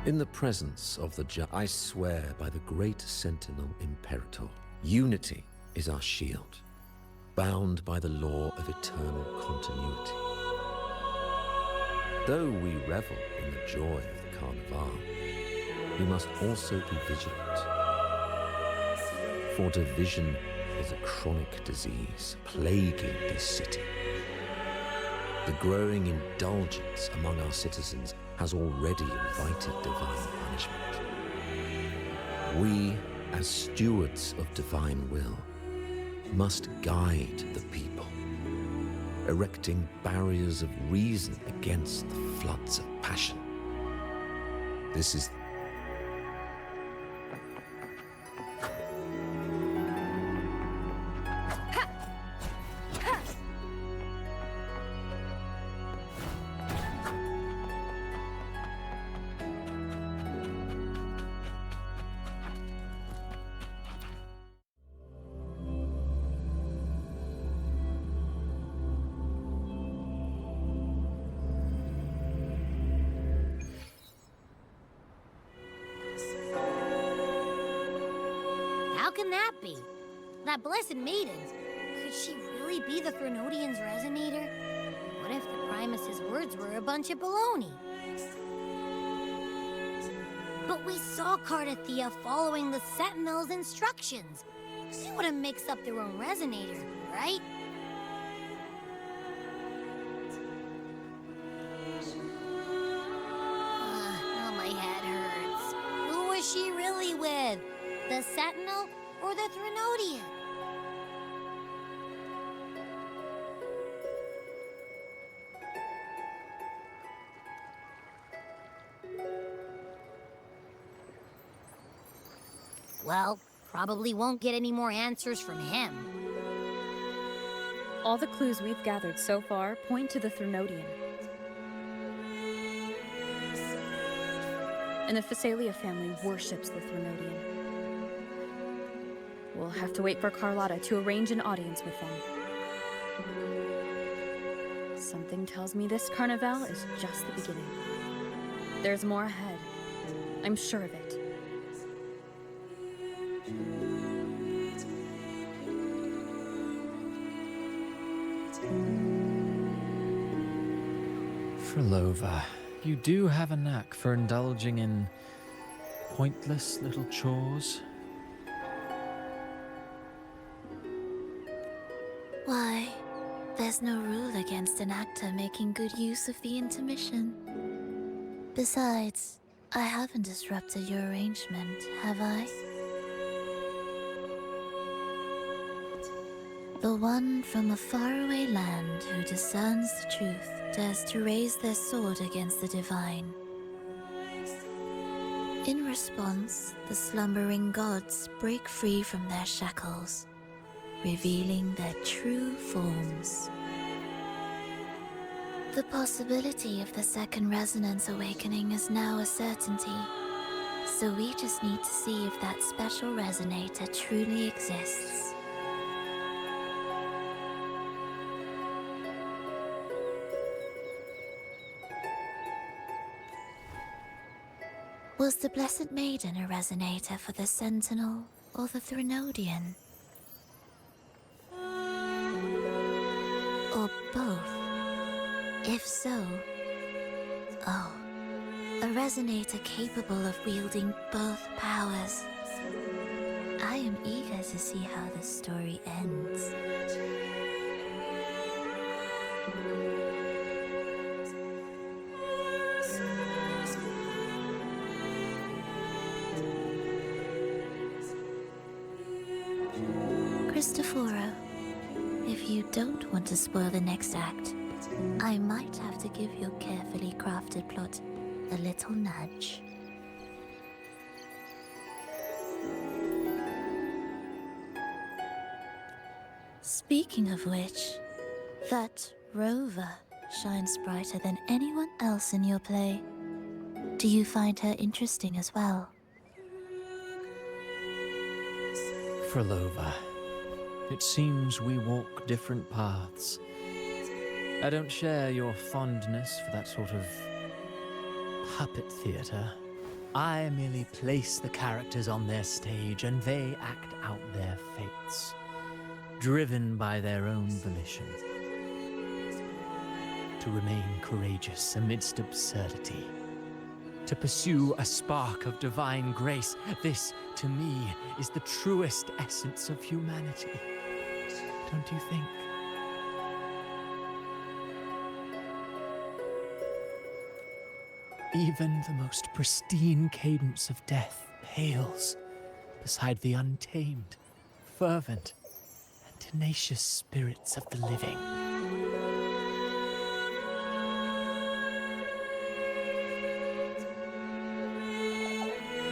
In the presence of the I swear by the great Sentinel Imperator, unity is our shield, bound by the law of eternal continuity. Though we revel in the joy of the Carnival, we must also be vigilant. For division is a chronic disease plaguing this city. The growing indulgence among our citizens has already invited divine punishment. We, as stewards of divine will, must guide the people, erecting barriers of reason against the floods of passion. This is How can that be? That blessed maiden, could she really be the Threnodian's resonator? What if the Primus's words were a bunch of baloney? But we saw Cardathea following the Sentinel's instructions. She wouldn't mix up their own resonator, right? Now my head hurts. Who was she really with? The Sentinel or the Threnodian? Well, probably won't get any more answers from him. All the clues we've gathered so far point to the Threnodian. And the Phasalia family worships the Threnodian. We'll have to wait for Carlotta to arrange an audience with them. Something tells me this carnival is just the beginning. There's more ahead. I'm sure of it. Frolova, you do have a knack for indulging in pointless little chores. Why, there's no rule against an actor making good use of the intermission. Besides, I haven't disrupted your arrangement, have I? The one from a faraway land who discerns the truth dares to raise their sword against the divine. In response, the slumbering gods break free from their shackles, revealing their true forms. The possibility of the second resonance awakening is now a certainty, so we just need to see if that special resonator truly exists. Was the Blessed Maiden a resonator for the Sentinel or the Threnodian? Or both? If so, oh, a resonator capable of wielding both powers. I am eager to see how this story ends. Cristoforo, if you don't want to spoil the next act, I might have to give your carefully crafted plot a little nudge. Speaking of which, that rover shines brighter than anyone else in your play. Do you find her interesting as well? Frolova, it seems we walk different paths. I don't share your fondness for that sort of puppet theatre. I merely place the characters on their stage and they act out their fates, driven by their own volition. To remain courageous amidst absurdity, to pursue a spark of divine grace, this, to me, is the truest essence of humanity. Don't you think? Even the most pristine cadence of death pales beside the untamed, fervent, and tenacious spirits of the living.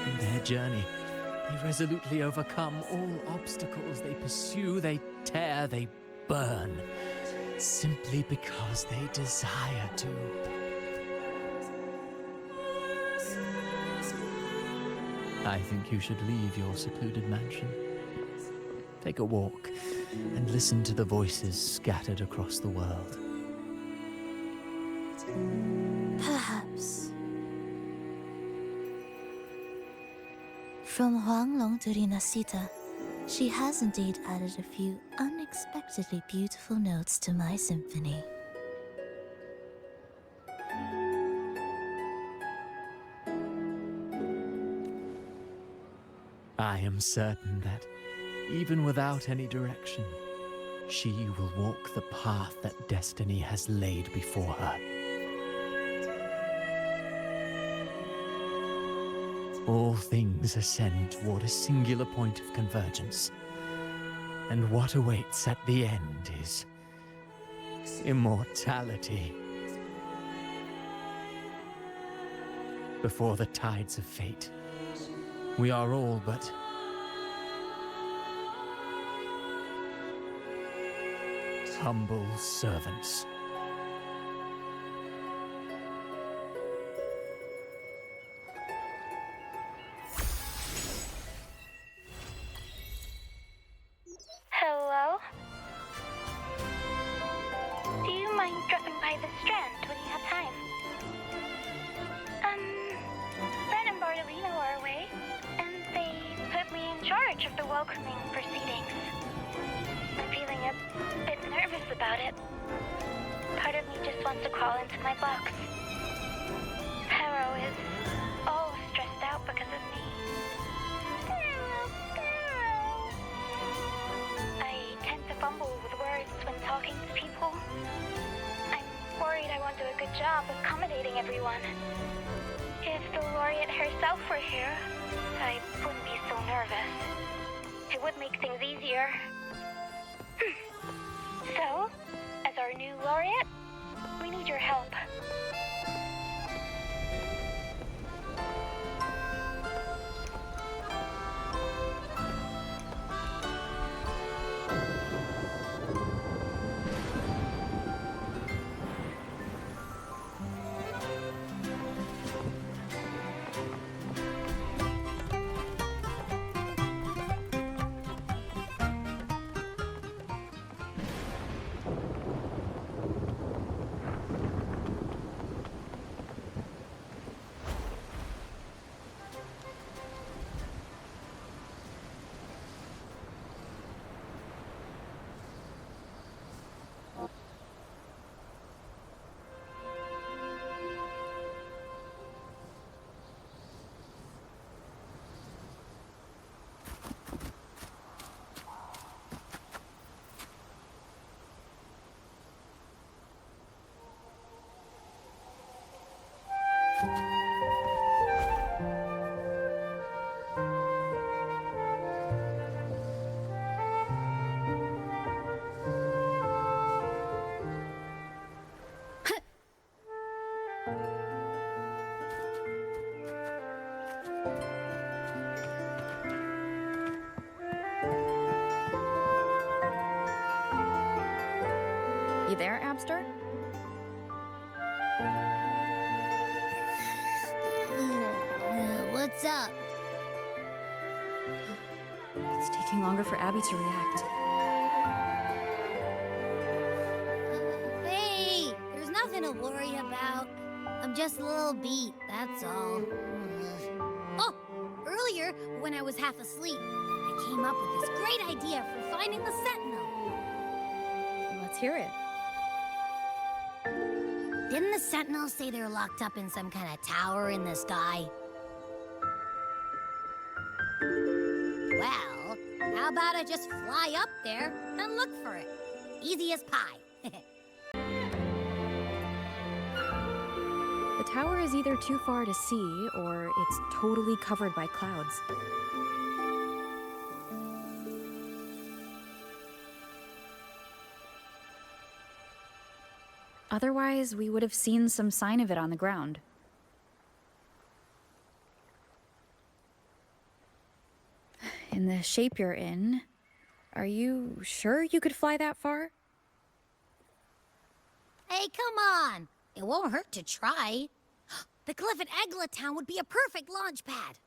In their journey, they resolutely overcome all obstacles. They pursue, they tear, they burn, simply because they desire to. I think you should leave your secluded mansion. Take a walk and listen to the voices scattered across the world. Perhaps. From Huanglong to Rinasita, she has indeed added a few unexpectedly beautiful notes to my symphony. I am certain that, even without any direction, she will walk the path that destiny has laid before her. All things ascend toward a singular point of convergence, and what awaits at the end is immortality. Before the tides of fate, we are all but humble servants. mind dropping by the Strand when you have time? Brett and Bartolino are away, and they put me in charge of the welcoming proceedings. I'm feeling a bit nervous about it. Part of me just wants to crawl into my box. Harrow is all stressed out because of me. I tend to fumble with words when talking to people. I'm worried I won't do a good job accommodating everyone. If the laureate herself were here, I wouldn't be so nervous. It would make things easier. So, as our new laureate, we need your help. You there, Abster? What's up? It's taking longer for Abby to react. Hey, there's nothing to worry about. I'm just a little beat, that's all. Oh, earlier, when I was half asleep, I came up with this great idea for finding the Sentinel. Let's hear it. Didn't the Sentinels say they're locked up in some kind of tower in the sky? Well, how about I just fly up there and look for it? Easy as pie. The tower is either too far to see, or it's totally covered by clouds. Otherwise, we would have seen some sign of it on the ground. In the shape you're in, are you sure you could fly that far? Hey, come on! It won't hurt to try. The cliff at Eglatown would be a perfect launch pad.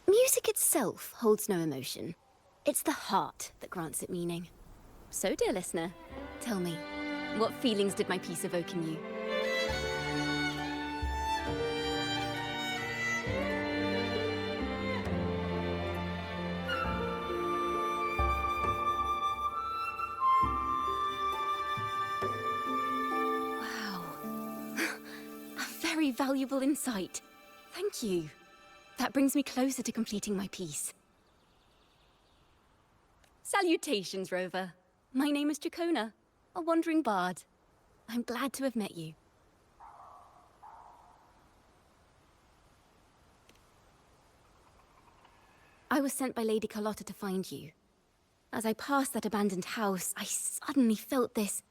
Music itself holds no emotion. It's the heart that grants it meaning. So, dear listener, tell me, what feelings did my piece evoke in you? valuable insight. Thank you. That brings me closer to completing my piece. Salutations, Rover. My name is Dracona, a wandering bard. I'm glad to have met you. I was sent by Lady Carlotta to find you. As I passed that abandoned house, I suddenly felt this...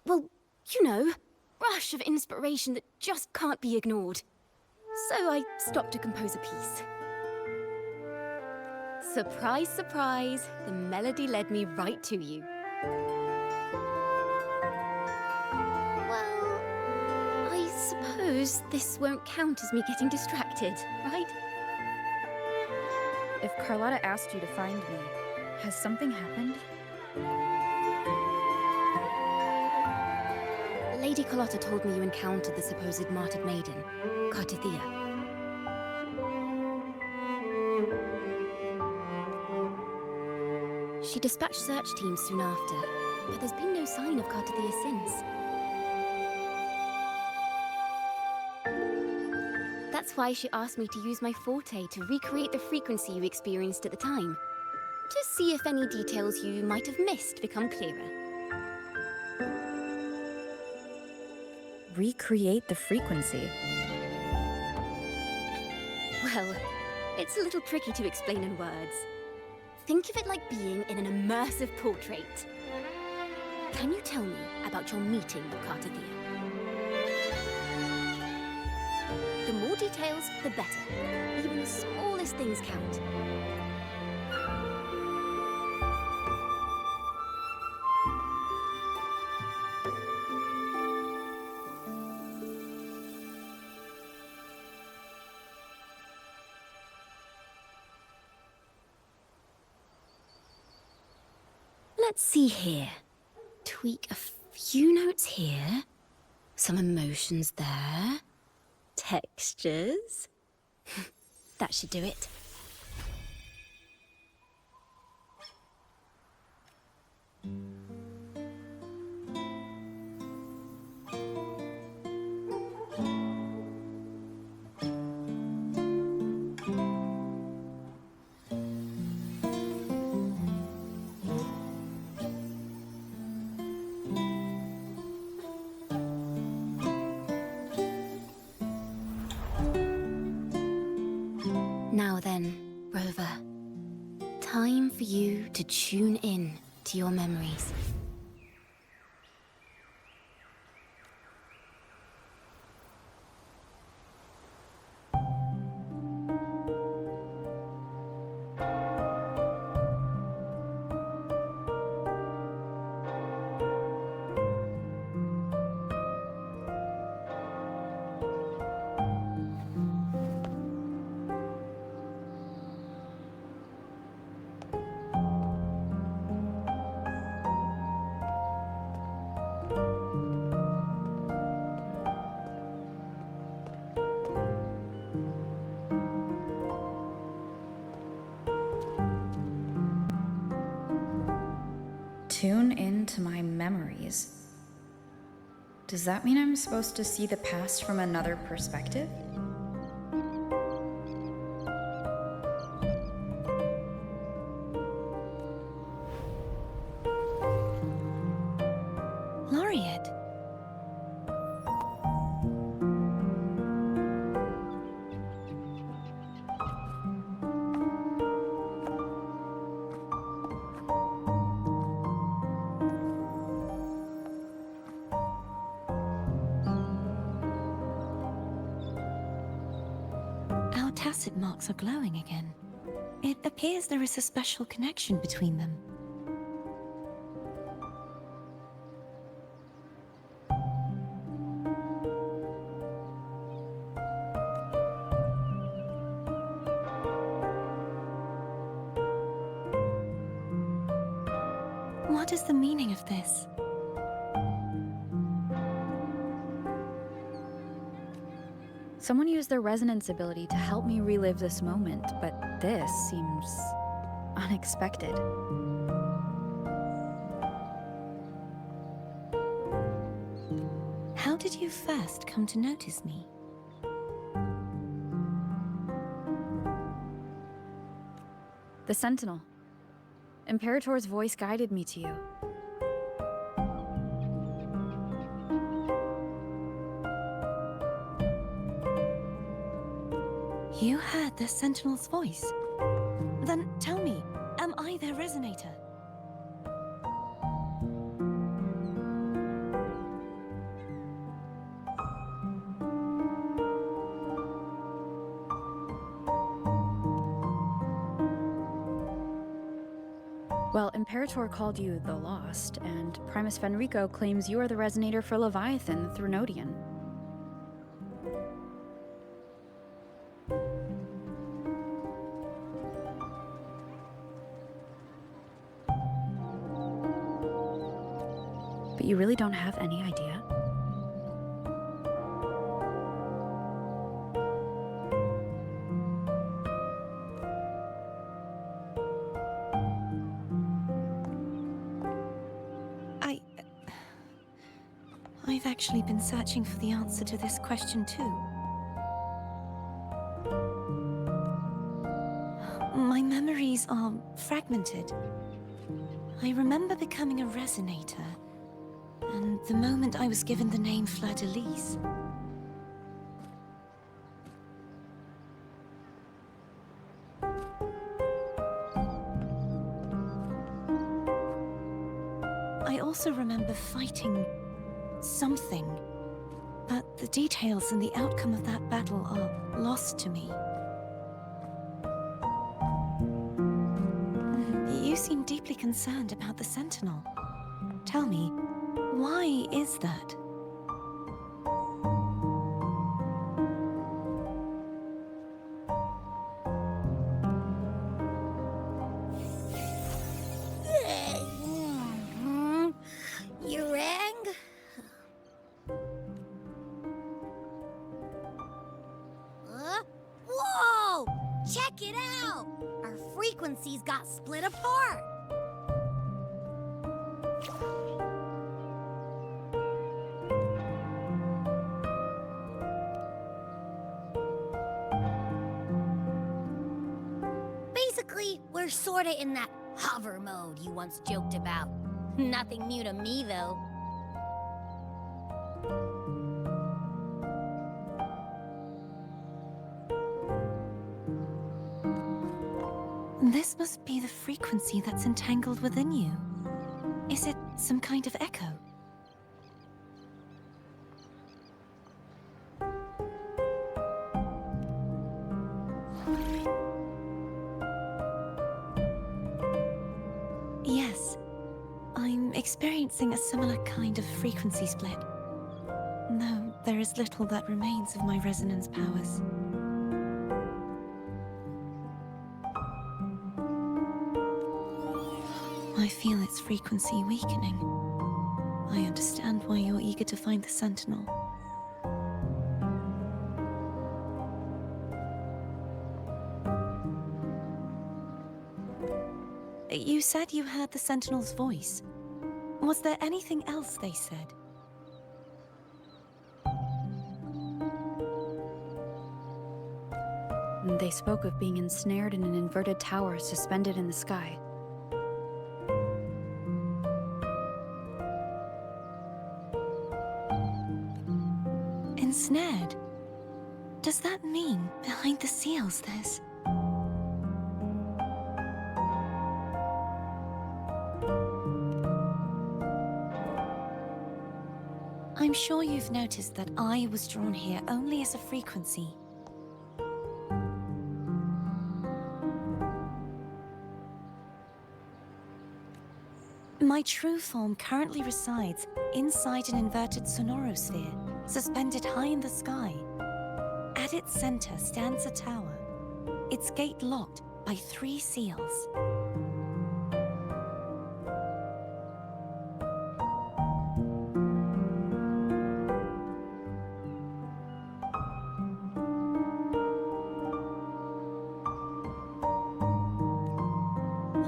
well, you know, rush of inspiration that just can't be ignored. So I stopped to compose a piece. Surprise, surprise, the melody led me right to you. Well, I suppose this won't count as me getting distracted, right? If Carlotta asked you to find me, has something happened? Lady Carlotta told me you encountered the supposed martyred maiden, Cartithia. She dispatched search teams soon after, but there's been no sign of Cartithia since. That's why she asked me to use my forte to recreate the frequency you experienced at the time, to see if any details you might have missed become clearer. Recreate the frequency? Well, it's a little tricky to explain in words. Think of it like being in an immersive portrait. Can you tell me about your meeting with Cartithia? The more details, the better. Even the smallest things count. Let's see here. Tweak a few notes here. Some emotions there. Textures. That should do it. Now then, Rover. Time for you to tune in to your memories. Tune into my memories. Does that mean I'm supposed to see the past from another perspective? Laureate. Our tacit marks are glowing again. It appears there is a special connection between them. What is the meaning of this? Someone used their resonance ability to help me relive this moment, but this seems unexpected. How did you first come to notice me? The Sentinel. Imperator's voice guided me to you. You heard the Sentinel's voice? Then tell me, am I their resonator? Well, Imperator called you the Lost, and Primus Fenrico claims you are the resonator for Leviathan, the Threnodian. But you really don't have any idea? I've actually been searching for the answer to this question too. My memories are fragmented. I remember becoming a resonator, and the moment I was given the name Fleur-de-Lis. I also remember fighting something, but the details and the outcome of that battle are lost to me. You seem deeply concerned about the Sentinel. Tell me, why is that? You rang? Whoa! Check it out! Our frequencies got split apart! Basically, we're sorta in that hover mode you once joked about. Nothing new to me, though. This must be the frequency that's entangled within you. Is it some kind of echo? Yes, I'm experiencing a similar kind of frequency split. Though there is little that remains of my resonance powers. I feel its frequency weakening. I understand why you're eager to find the Sentinel. You said you heard the Sentinel's voice. Was there anything else they said? They spoke of being ensnared in an inverted tower suspended in the sky. Ensnared? Does that mean behind the seals there's... I'm sure you've noticed that I was drawn here only as a frequency. My true form currently resides inside an inverted sonorosphere, suspended high in the sky. At its center stands a tower, its gate locked by 3 seals.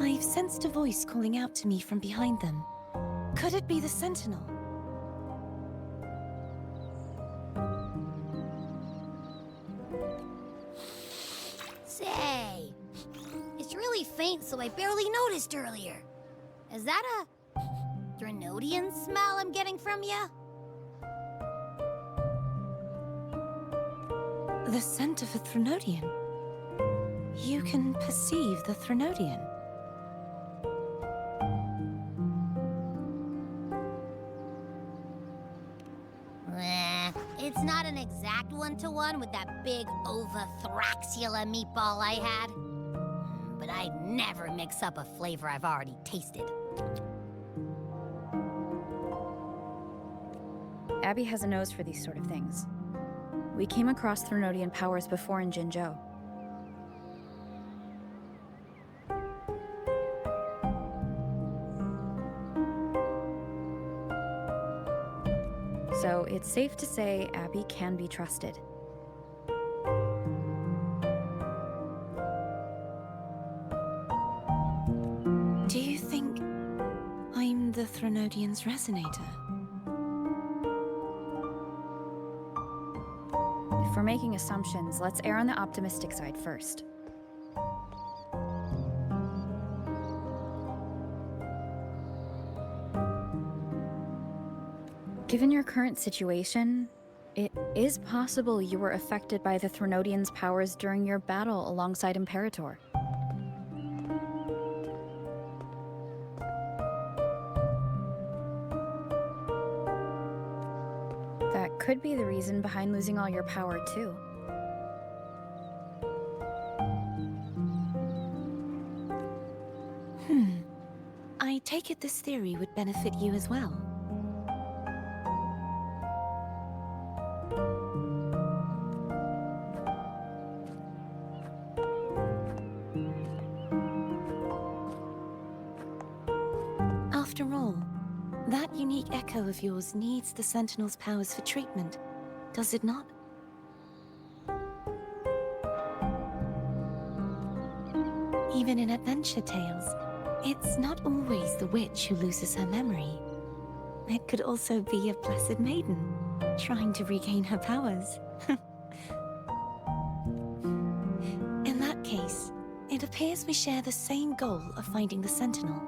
I've sensed a voice calling out to me from behind them. Could it be the Sentinel? Say, it's really pretty faint, so I barely noticed earlier. Is that a Threnodian smell I'm getting from you? The scent of a Threnodian. You can perceive the Threnodian. It's not an exact one-to-one with that big Ovathraxula meatball I had. But I'd never mix up a flavor I've already tasted. Abby has a nose for these sort of things. We came across Threnodian powers before in Jinzhou. So it's safe to say Abby can be trusted. Do you think I'm the Threnodian's resonator? If we're making assumptions, let's err on the optimistic side first. Given your current situation, it is possible you were affected by the Threnodian's powers during your battle alongside Imperator. That could be the reason behind losing all your power, too. I take it this theory would benefit you as well. After all, that unique echo of yours needs the Sentinel's powers for treatment, does it not? Even in adventure tales, it's not always the witch who loses her memory. It could also be a blessed maiden, trying to regain her powers. In that case, it appears we share the same goal of finding the Sentinel.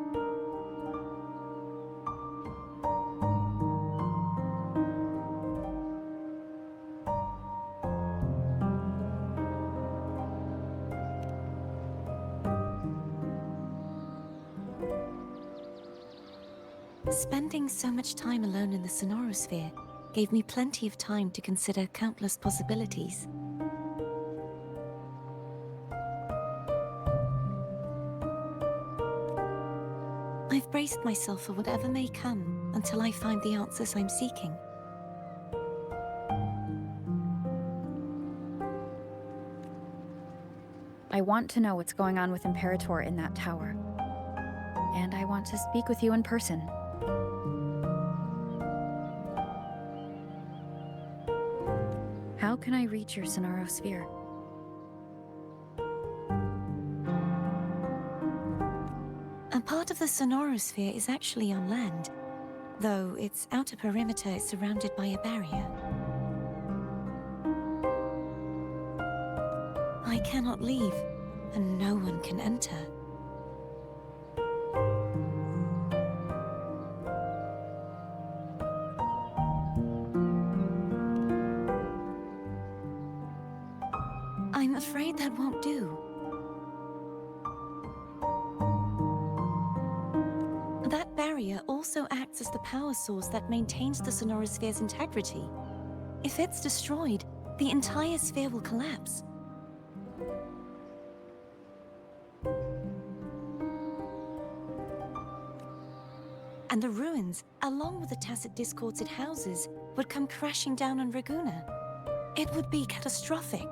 Spending so much time alone in the Sonorosphere gave me plenty of time to consider countless possibilities. I've braced myself for whatever may come until I find the answers I'm seeking. I want to know what's going on with Imperator in that tower. And I want to speak with you in person. How can I reach your Sonorosphere? A part of the Sonorosphere is actually on land, though its outer perimeter is surrounded by a barrier. I cannot leave, and no one can enter. I'm afraid that won't do. That barrier also acts as the power source that maintains the Sonorosphere's integrity. If it's destroyed, the entire sphere will collapse. And the ruins, along with the tacit discords it houses, would come crashing down on Raguna. It would be catastrophic.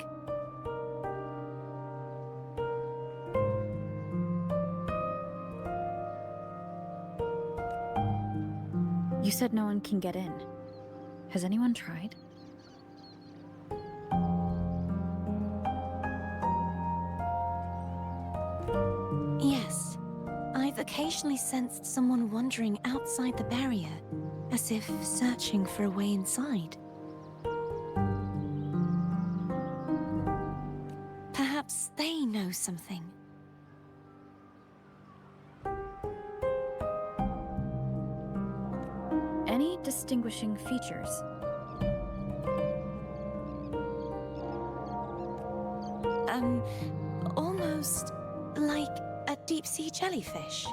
You said no one can get in. Has anyone tried? Yes. I've occasionally sensed someone wandering outside the barrier, as if searching for a way inside. Perhaps they know something. distinguishing features? Almost like a deep-sea jellyfish.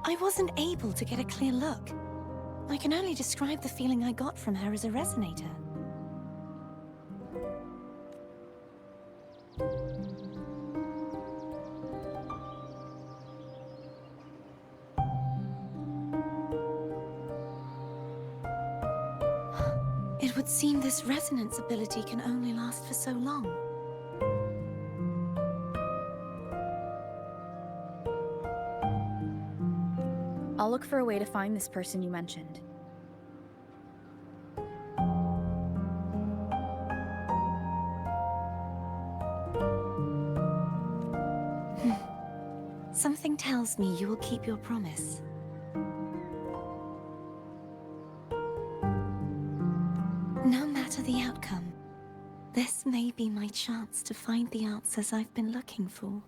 I wasn't able to get a clear look. I can only describe the feeling I got from her as a resonator. It would seem this resonance ability can only last for so long. I'll look for a way to find this person you mentioned. Something tells me you will keep your promise. No matter the outcome, this may be my chance to find the answers I've been looking for.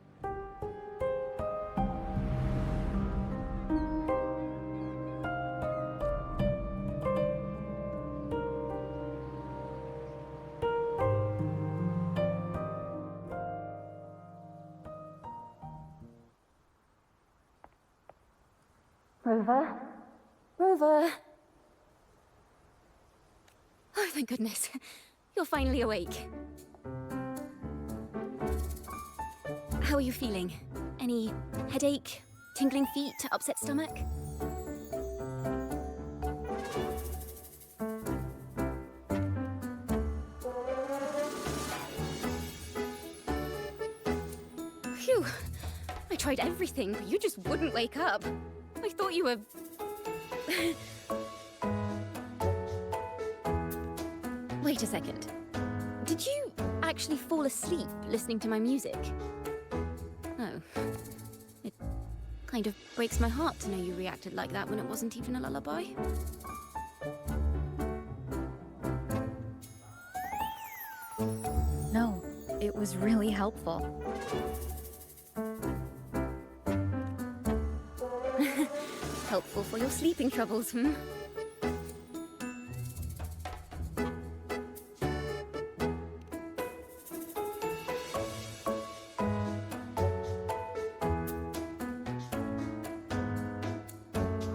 Rover? Rover! Oh, thank goodness. You're finally awake. How are you feeling? Any headache, tingling feet, upset stomach? Phew. I tried everything, but you just wouldn't wake up. I thought you were... Wait a second. Did you actually fall asleep listening to my music? Oh. It kind of breaks my heart to know you reacted like that when it wasn't even a lullaby. No, it was really helpful. Helpful for your sleeping troubles, hmm?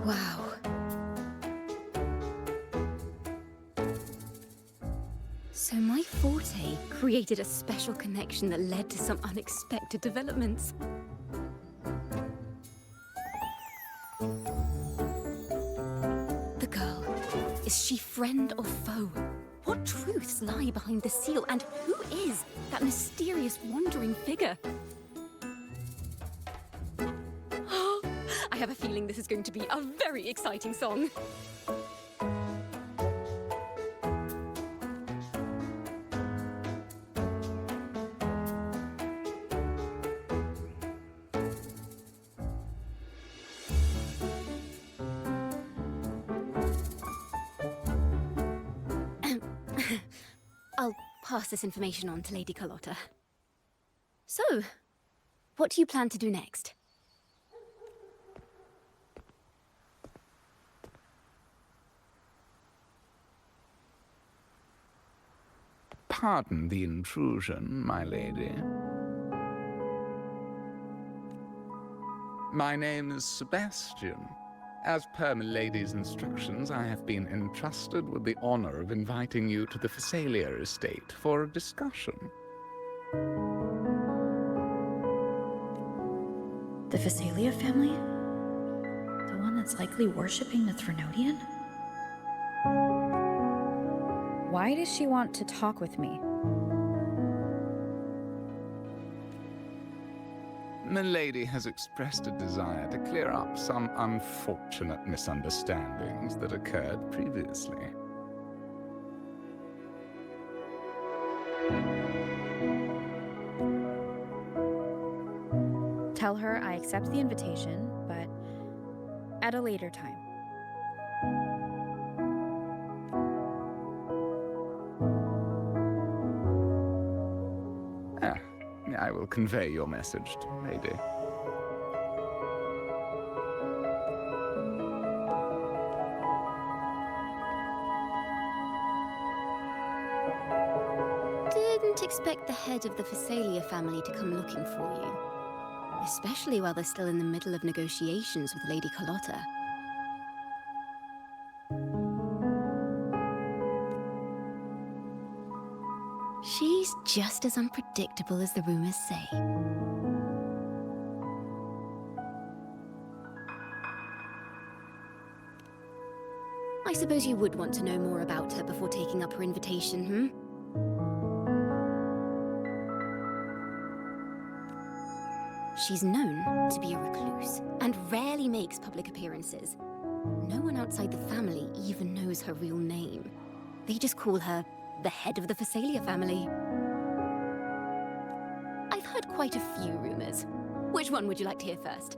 Wow. So my forte created a special connection that led to some unexpected developments. The girl, is she friend or foe? What truths lie behind the seal, and who is that mysterious wandering figure? I have a feeling this is going to be a very exciting song. I'll pass this information on to Lady Carlotta. So, what do you plan to do next? Pardon the intrusion, my lady. My name is Sebastian. As per my lady's instructions, I have been entrusted with the honor of inviting you to the Phasalia estate for a discussion. The Phasalia family? The one that's likely worshipping the Threnodian? Why does she want to talk with me? Milady has expressed a desire to clear up some unfortunate misunderstandings that occurred previously. Tell her I accept the invitation, but at a later time. will convey your message to the lady. Didn't expect the head of the Phasalia family to come looking for you. Especially while they're still in the middle of negotiations with Lady Carlotta. She's just as unpredictable as the rumors say. I suppose you would want to know more about her before taking up her invitation, hmm? She's known to be a recluse, and rarely makes public appearances. No one outside the family even knows her real name. They just call her the head of the Phasalia family. I've heard quite a few rumors. Which one would you like to hear first?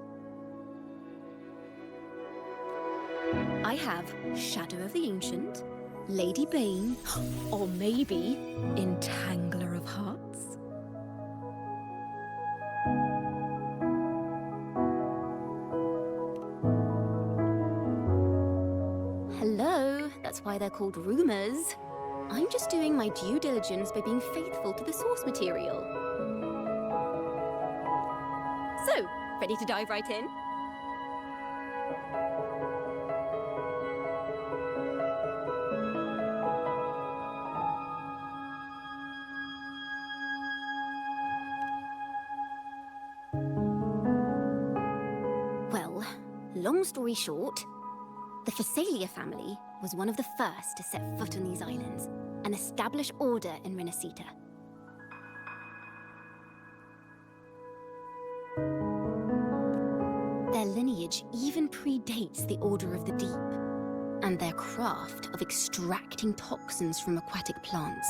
I have Shadow of the Ancient, Lady Bane, or maybe Entangler of Hearts. Hello, that's why they're called rumors. I'm just doing my due diligence by being faithful to the source material. So, ready to dive right in? Well, long story short, the Phasalia family was one of the first to set foot on these islands and establish order in Renacita. Their lineage even predates the Order of the Deep, and their craft of extracting toxins from aquatic plants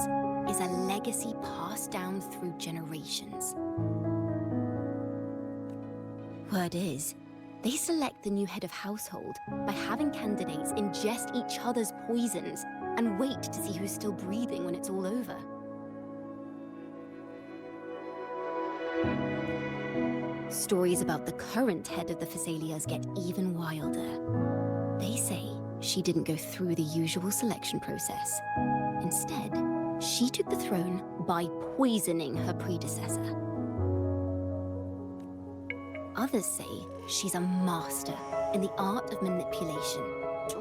is a legacy passed down through generations. Word is, they select the new head of household by having candidates ingest each other's poisons and wait to see who's still breathing when it's all over. Stories about the current head of the Phasalias get even wilder. They say she didn't go through the usual selection process. Instead, she took the throne by poisoning her predecessor. Others say she's a master in the art of manipulation,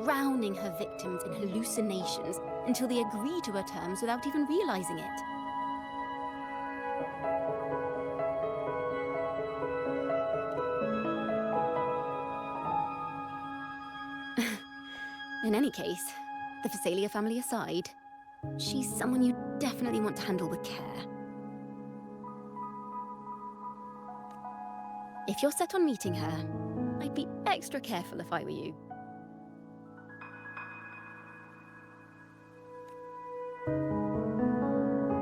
drowning her victims in hallucinations until they agree to her terms without even realizing it. In any case, the Phasalia family aside, she's someone you definitely want to handle with care. If you're set on meeting her, I'd be extra careful if I were you.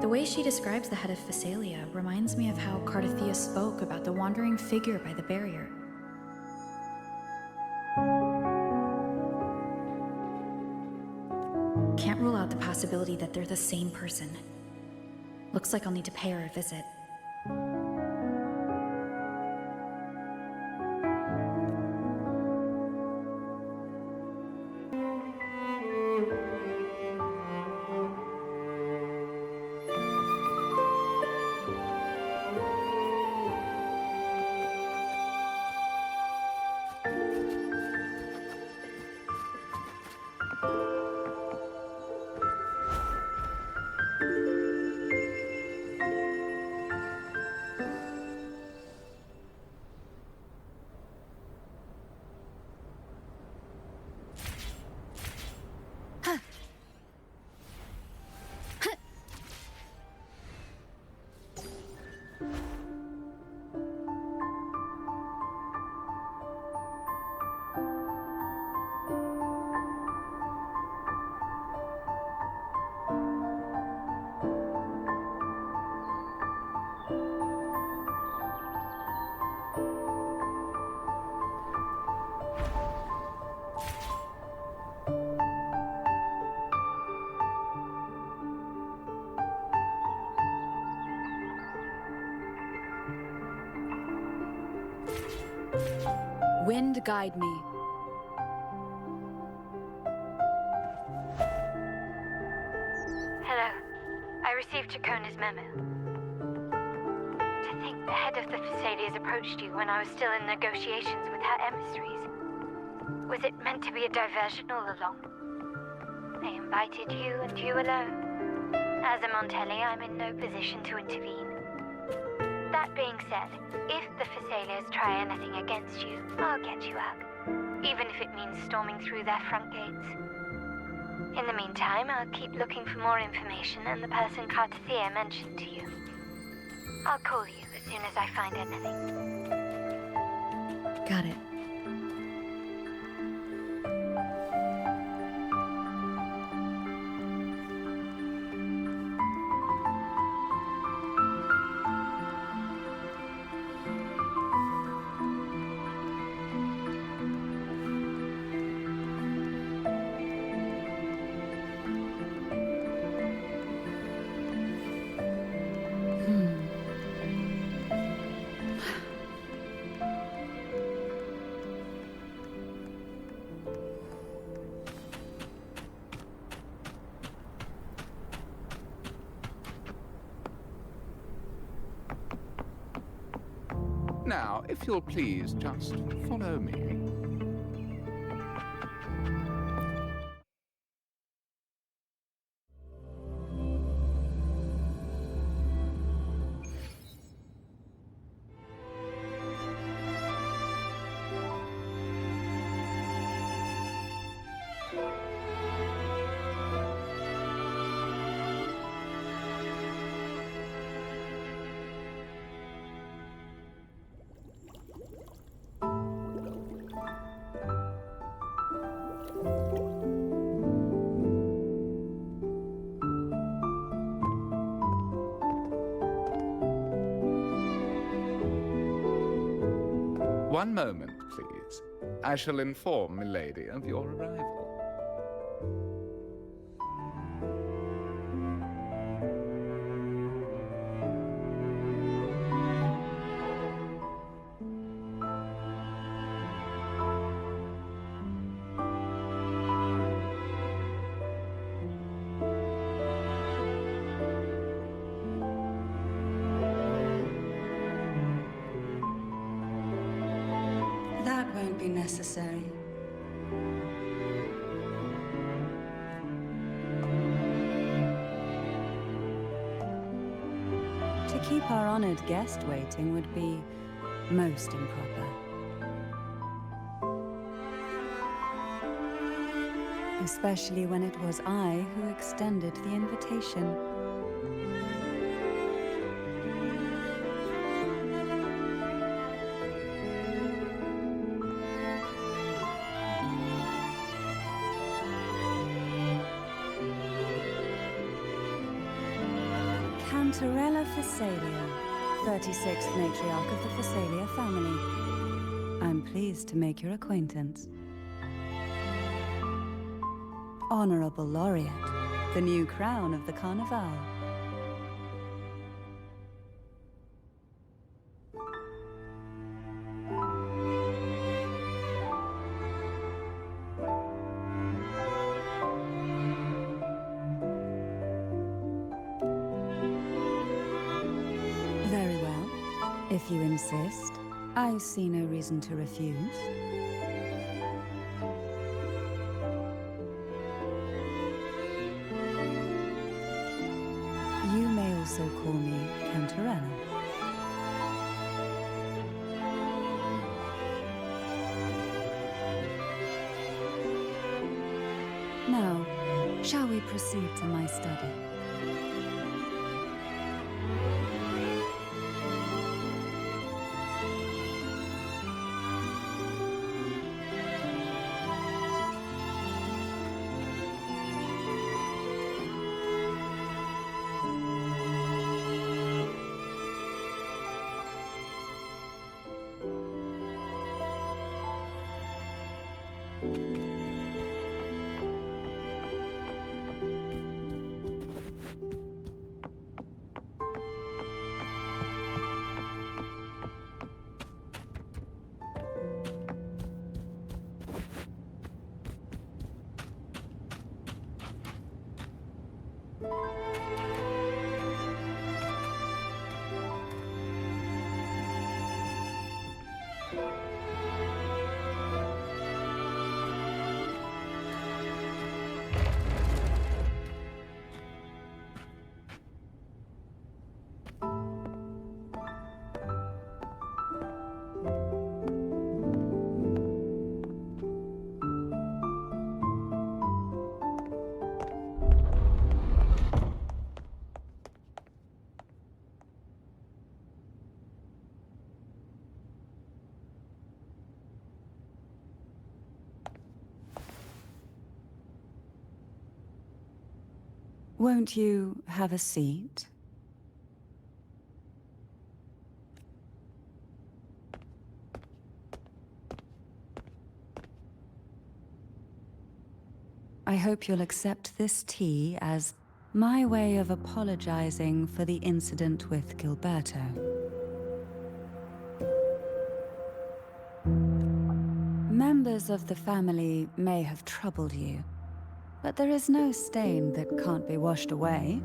The way she describes the head of Phasalia reminds me of how Cardathea spoke about the wandering figure by the barrier. Can't rule out the possibility that they're the same person. Looks like I'll need to pay her a visit. Wind guide me. Hello. I received Chacona's memo. To think the head of the Thessalias approached you when I was still in negotiations with her emissaries. Was it meant to be a diversion all along? They invited you and you alone. As a Montelli, I'm in no position to intervene. That being said, if the Thessalias try anything against you, I'll get you out, even if it means storming through their front gates. In the meantime, I'll keep looking for more information and the person Cartathea mentioned to you. I'll call you as soon as I find anything. Got it. Now, if you'll please just follow me. One moment, please. I shall inform Milady of your arrival. That won't be necessary. To keep our honored guest waiting would be most improper. Especially when it was I who extended the invitation. Cantarella Thessalia, 36th matriarch of the Thessalia family. I'm pleased to make your acquaintance. Honorable Laureate, the new crown of the Carnival. Very well. If you insist, I see no reason to refuse. You may also call me Cantarella. Now, shall we proceed to my study? Won't you have a seat? I hope you'll accept this tea as my way of apologizing for the incident with Gilberto. Members of the family may have troubled you, but there is no stain that can't be washed away.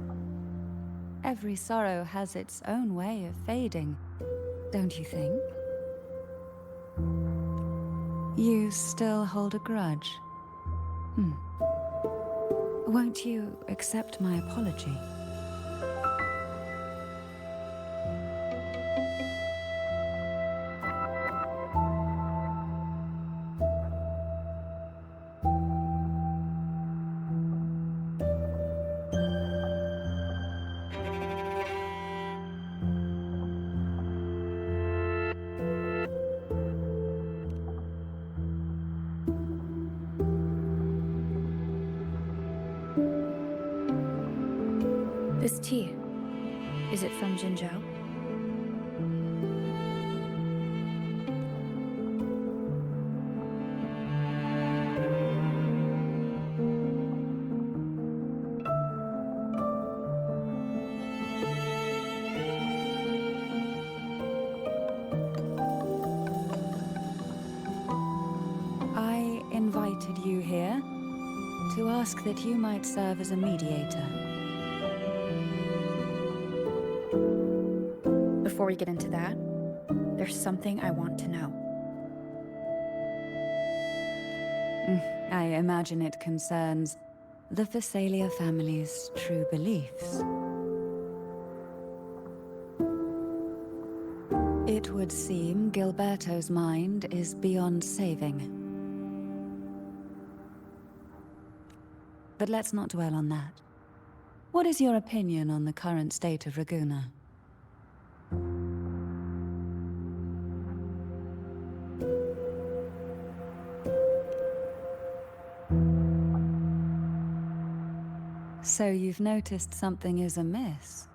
Every sorrow has its own way of fading, don't you think? You still hold a grudge? Won't you accept my apology? This tea, is it from Jinzhou? I invited you here to ask that you might serve as a mediator. Before we get into that, there's something I want to know. I imagine it concerns the Phasalia family's true beliefs. It would seem Gilberto's mind is beyond saving. But let's not dwell on that. What is your opinion on the current state of Ragusa? So you've noticed something is amiss.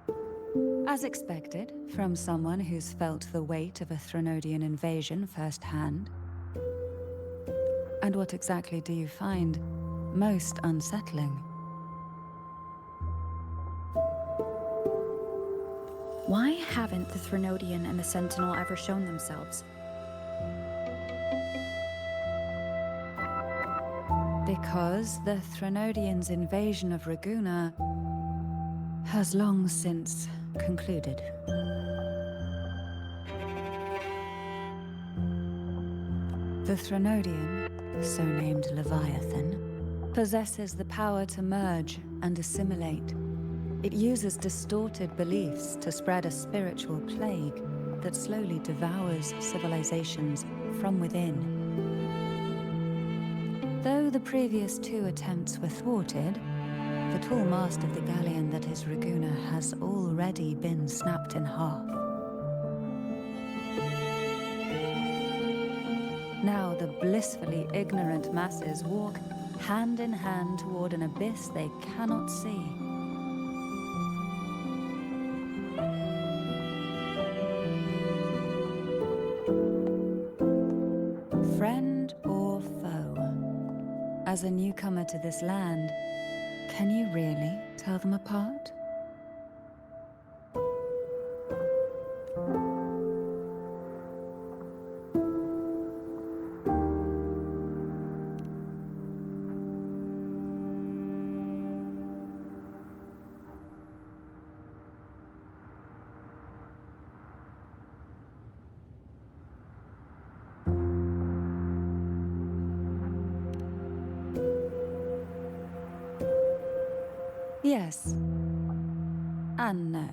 As expected, from someone who's felt the weight of a Threnodian invasion firsthand. And what exactly do you find most unsettling? Why haven't the Threnodian and the Sentinel ever shown themselves? Because the Threnodians' invasion of Ragusa has long since concluded. The Threnodian, so named Leviathan, possesses the power to merge and assimilate. It uses distorted beliefs to spread a spiritual plague that slowly devours civilizations from within. Though the previous two attempts were thwarted, the tall mast of the galleon that is Ragusa has already been snapped in half. Now the blissfully ignorant masses walk hand in hand toward an abyss they cannot see. Friend or foe? As a newcomer to this land, can you really tell them apart? Yes, and no.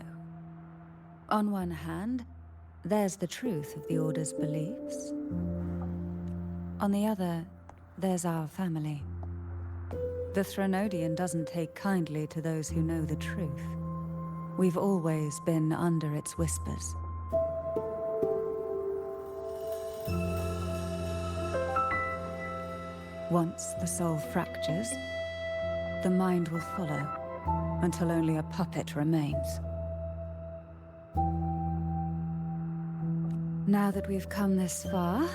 On one hand, there's the truth of the Order's beliefs. On the other, there's our family. The Threnodian doesn't take kindly to those who know the truth. We've always been under its whispers. Once the soul fractures, the mind will follow. until only a puppet remains. Now that we've come this far,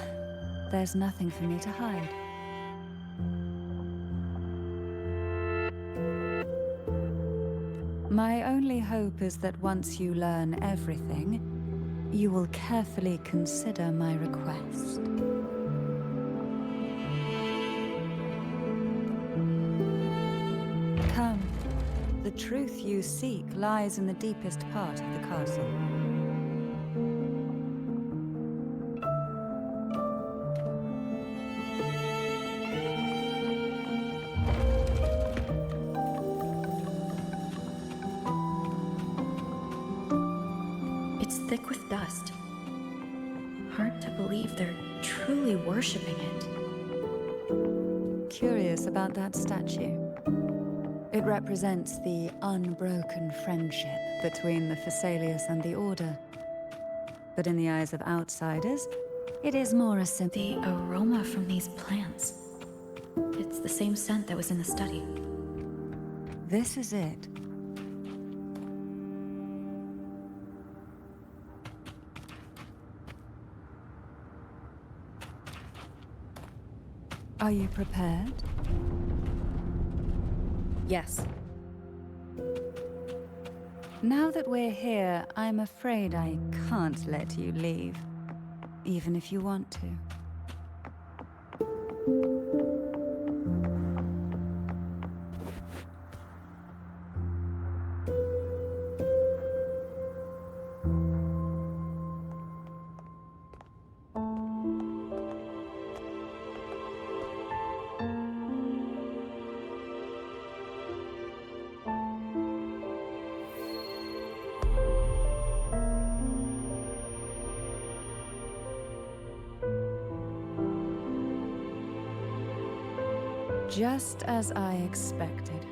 there's nothing for me to hide. My only hope is that once you learn everything, you will carefully consider my request. Come. The truth you seek lies in the deepest part of the castle. It's thick with dust. Hard to believe they're truly worshipping it. Curious about that statue. It represents the unbroken friendship between the Phasaelius and the Order. But in the eyes of outsiders, it is more a simple... The aroma from these plants. It's the same scent that was in the study. This is it. Are you prepared? Yes. Now that we're here, I'm afraid I can't let you leave, even if you want to. Just as I expected,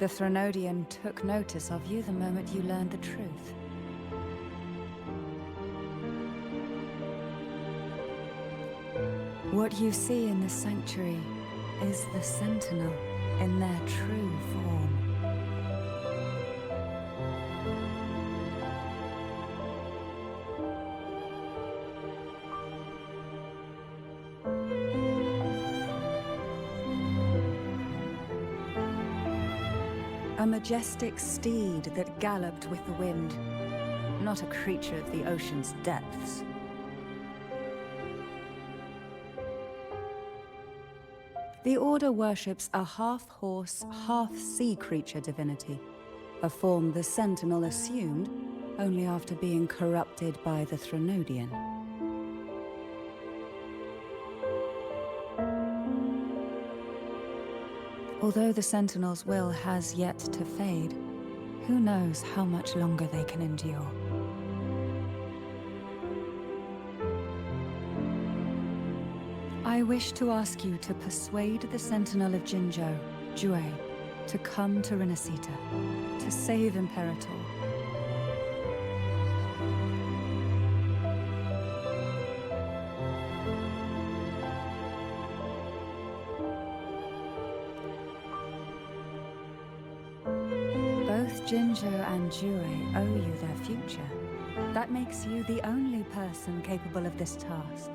the Threnodian took notice of you the moment you learned the truth. What you see in the sanctuary is the Sentinel in their true form. A majestic steed that galloped with the wind, not a creature of the ocean's depths. The Order worships a half-horse, half-sea creature divinity, a form the Sentinel assumed only after being corrupted by the Threnodian. Although the Sentinel's will has yet to fade, who knows how much longer they can endure. I wish to ask you to persuade the Sentinel of Jinzhou, Jue, to come to Renacita, to save Imperator. Both Jinzhou and Jue owe you their future. That makes you the only person capable of this task.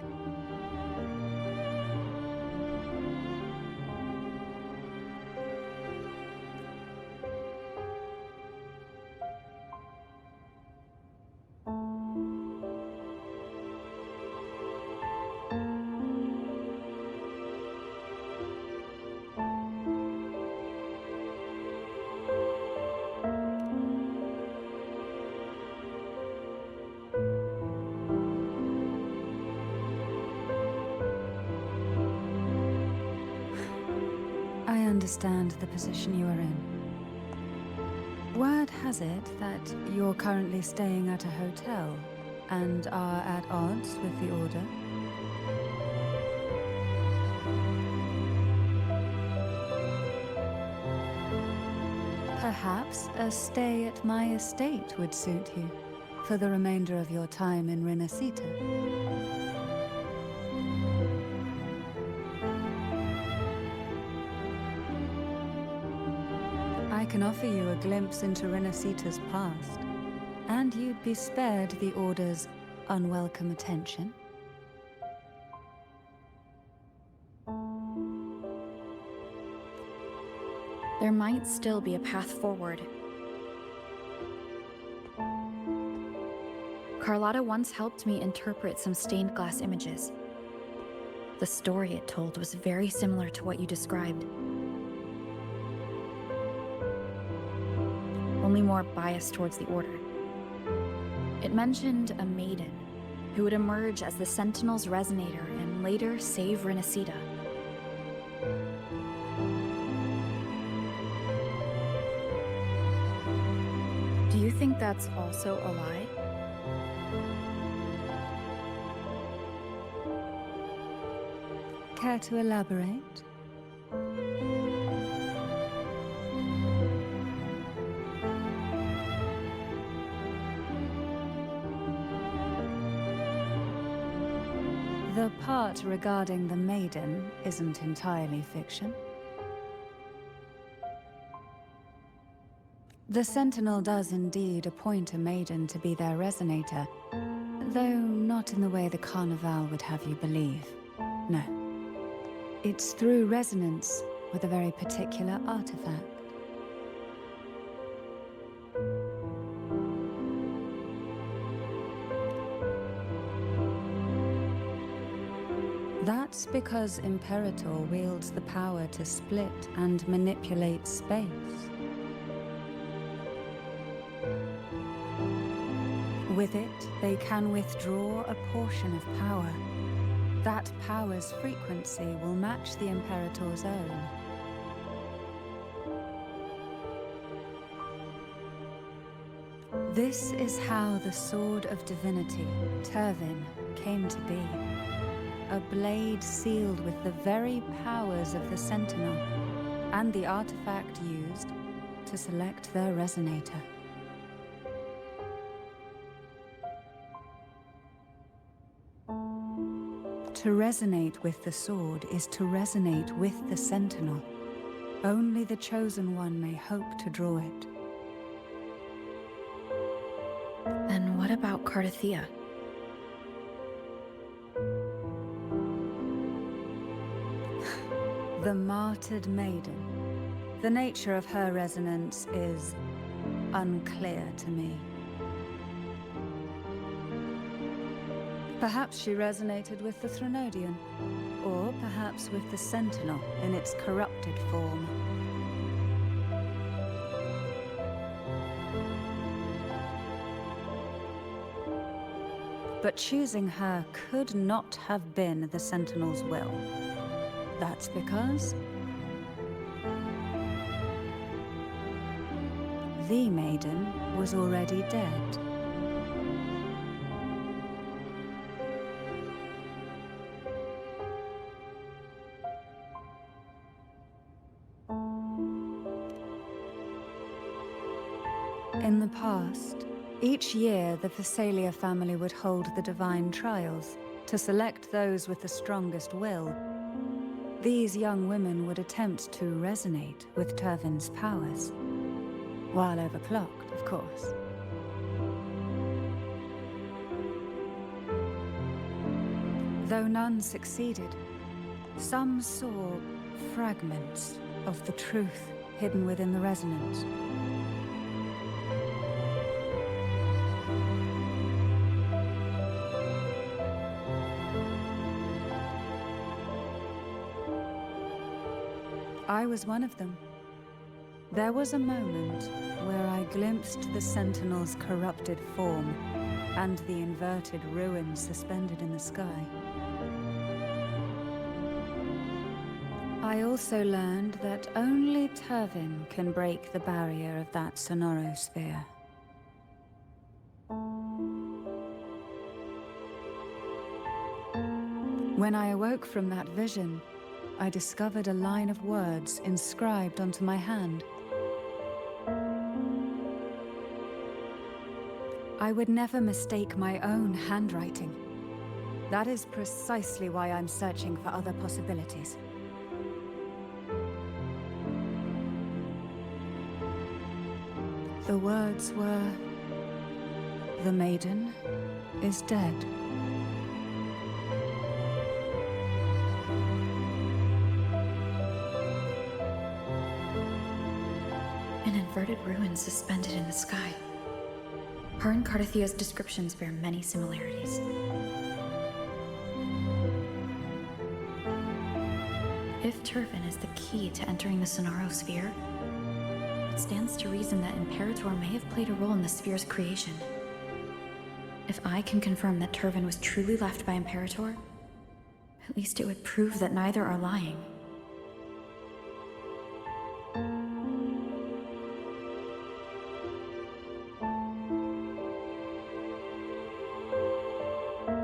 I understand the position you are in. Word has it that you're currently staying at a hotel and are at odds with the Order. Perhaps a stay at my estate would suit you for the remainder of your time in Renacita. I can offer you a glimpse into Renacita's past, and you'd be spared the Order's unwelcome attention. There might still be a path forward. Carlotta once helped me interpret some stained glass images. The story it told was very similar to what you described. Only more biased towards the Order. It mentioned a maiden who would emerge as the Sentinel's resonator and later save Renacita. Do you think that's also a lie? Care to elaborate? The part regarding the maiden isn't entirely fiction. The Sentinel does indeed appoint a maiden to be their resonator, though not in the way the Carnival would have you believe. No. It's through resonance with a very particular artifact. That's because Imperator wields the power to split and manipulate space. With it, they can withdraw a portion of power. That power's frequency will match the Imperator's own. This is how the Sword of Divinity, Turvin, came to be. A blade sealed with the very powers of the Sentinel, and the artifact used to select their resonator. To resonate with the sword is to resonate with the Sentinel. Only the Chosen One may hope to draw it. Then what about Cardathea? The martyred maiden. The nature of her resonance is unclear to me. Perhaps she resonated with the Threnodian, or perhaps with the Sentinel in its corrupted form. But choosing her could not have been the Sentinel's will. That's because the maiden was already dead. In the past, each year the Phasalia family would hold the divine trials to select those with the strongest will. These young women would attempt to resonate with Turvin's powers, while overclocked, of course. Though none succeeded, some saw fragments of the truth hidden within the resonance. I was one of them. There was a moment where I glimpsed the Sentinel's corrupted form and the inverted ruins suspended in the sky. I also learned that only Turvin can break the barrier of that sonorosphere. When I awoke from that vision, I discovered a line of words inscribed onto my hand. I would never mistake my own handwriting. That is precisely why I'm searching for other possibilities. The words were, "The maiden is dead." An inverted ruin suspended in the sky. Her and Carthathia's descriptions bear many similarities. If Turvin is the key to entering the Sonaro sphere, it stands to reason that Imperator may have played a role in the sphere's creation. If I can confirm that Turvin was truly left by Imperator, at least it would prove that neither are lying.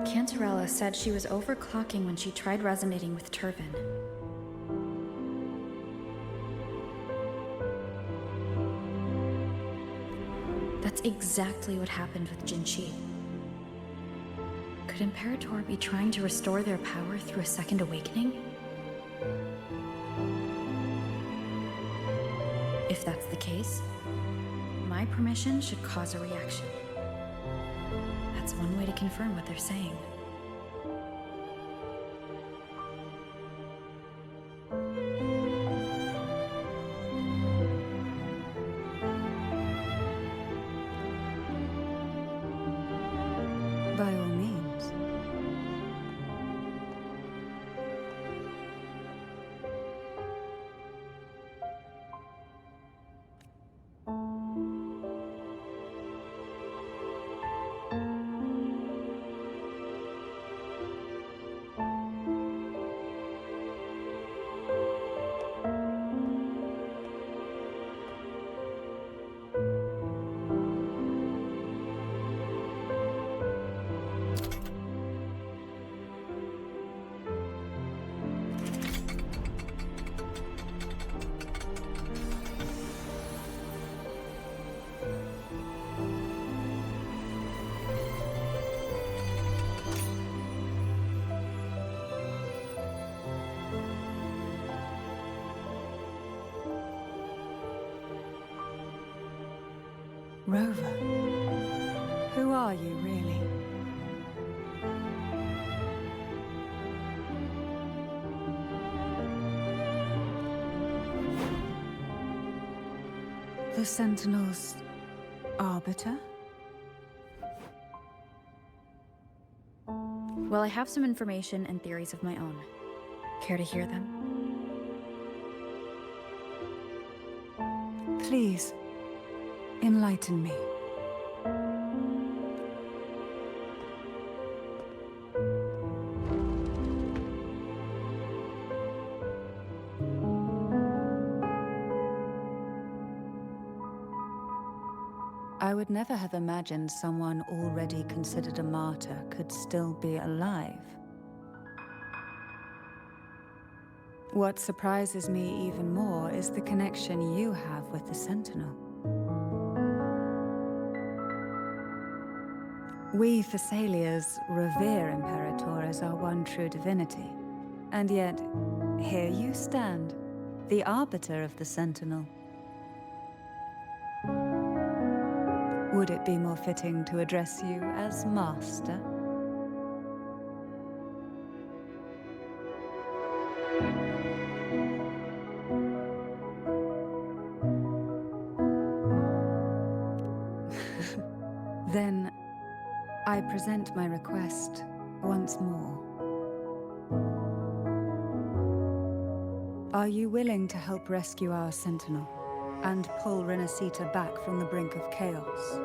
Cantarella said she was overclocking when she tried resonating with Turvin. That's exactly what happened with Jinshi. Could Imperator be trying to restore their power through a second awakening? If that's the case, my permission should cause a reaction. That's one way to confirm what they're saying. By all means. Rover, who are you really? The Sentinel's arbiter? Well, I have some information and theories of my own. Care to hear them? Please, enlighten me. I would never have imagined someone already considered a martyr could still be alive. What surprises me even more is the connection you have with the Sentinel. We Thessalians revere Imperator as our one true divinity, and yet here you stand, the arbiter of the Sentinel. Would it be more fitting to address you as Master? Then I present my request once more. Are you willing to help rescue our Sentinel and pull Renacita back from the brink of chaos?